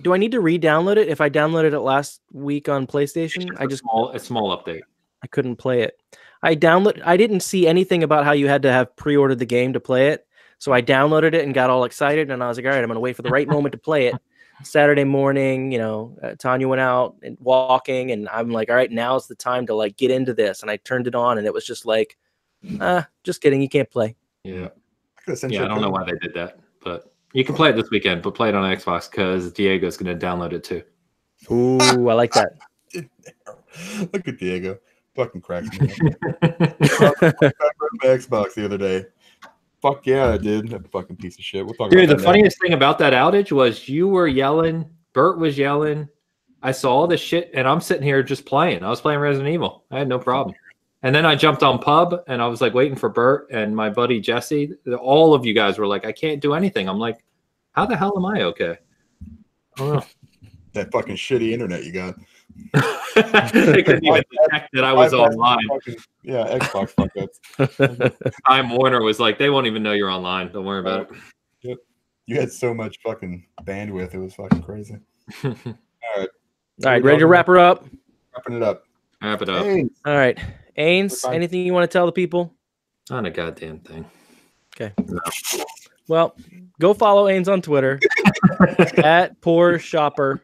Do I need to re-download it? If I downloaded it last week on PlayStation, a small update. I couldn't play it. I didn't see anything about how you had to have pre-ordered the game to play it. So I downloaded it and got all excited, and I was like, all right, I'm gonna wait for the right moment to play it. Saturday morning, Tanya went out and walking, and I'm like, all right, now's the time to like get into this. And I turned it on, and it was just like, just kidding, you can't play. Yeah. I don't know why they did that, but you can play it this weekend, but play it on Xbox because Diego's going to download it too. Ooh, I like that. Look at Diego. Fucking cracks me up. My Xbox the other day. Fuck yeah, I did. That fucking piece of shit. We'll talk Dude, about the funniest thing about that outage was you were yelling, Bert was yelling. I saw all this shit, and I'm sitting here just playing. I was playing Resident Evil. I had no problem. And then I jumped on Pub, and I was like waiting for Bert and my buddy Jesse. All of you guys were like, I can't do anything. I'm like, how the hell am I okay? That fucking shitty internet you got. They couldn't even detect that I was online. Yeah, Xbox fuck-ups. Time Warner was like, they won't even know you're online. Don't worry about it. Yep. You had so much fucking bandwidth. It was fucking crazy. All right, ready to wrap her up? Wrapping it up. Wrap it up. Hey. All right. Ains, anything you want to tell the people? Not a goddamn thing. Okay. No. Well, go follow Ains on Twitter at Poor Shopper.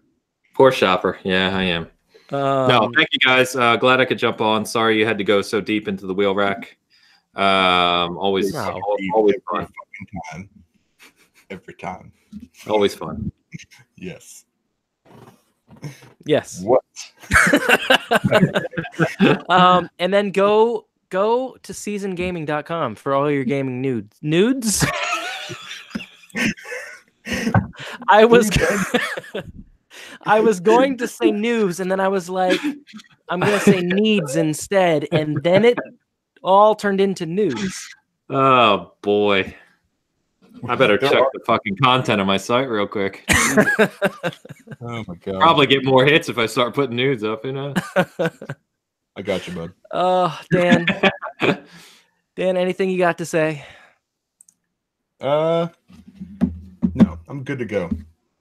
Poor Shopper. Yeah, I am. No, thank you guys. Glad I could jump on. Sorry you had to go so deep into the wheel rack. Always, No. always fun. Fucking time. Every time. Always fun. Yes. Yes. What? And then go to seasongaming.com for all your gaming nudes. I was going to say news, and then I was like, I'm gonna say needs instead, and then it all turned into news. Oh boy. I better check the fucking content on my site real quick. Oh my god. Probably get more hits if I start putting nudes up, you know. I got you, bud. Oh, Dan. Dan, anything you got to say? No, I'm good to go.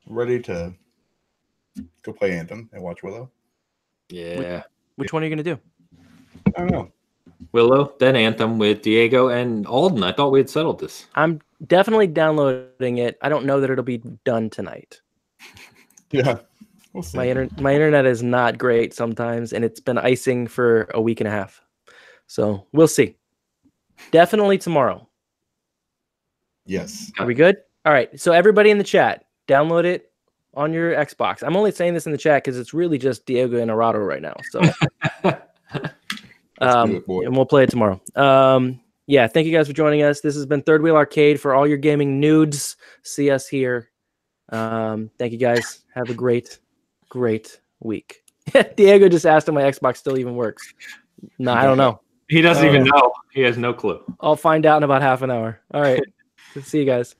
Ready to go play Anthem and watch Willow. Yeah. Which one are you gonna do? I don't know. Willow, then Anthem with Diego and Alden. I thought we had settled this. I'm definitely downloading it. I don't know that it'll be done tonight. Yeah, we'll see. My internet is not great sometimes, and it's been icing for a week and a half. So we'll see. Definitely tomorrow. Yes. Are we good? All right. So everybody in the chat, download it on your Xbox. I'm only saying this in the chat because it's really just Diego and Arado right now. So Do it, boy. and we'll play it tomorrow. Yeah, thank you guys for joining us. This has been Third Wheel Arcade. For all your gaming nudes, see us here. Thank you guys. Have a great week. Diego just asked if my Xbox still even works. No, I don't know. He doesn't even know. He has no clue. I'll find out in about half an hour. All right. See you guys.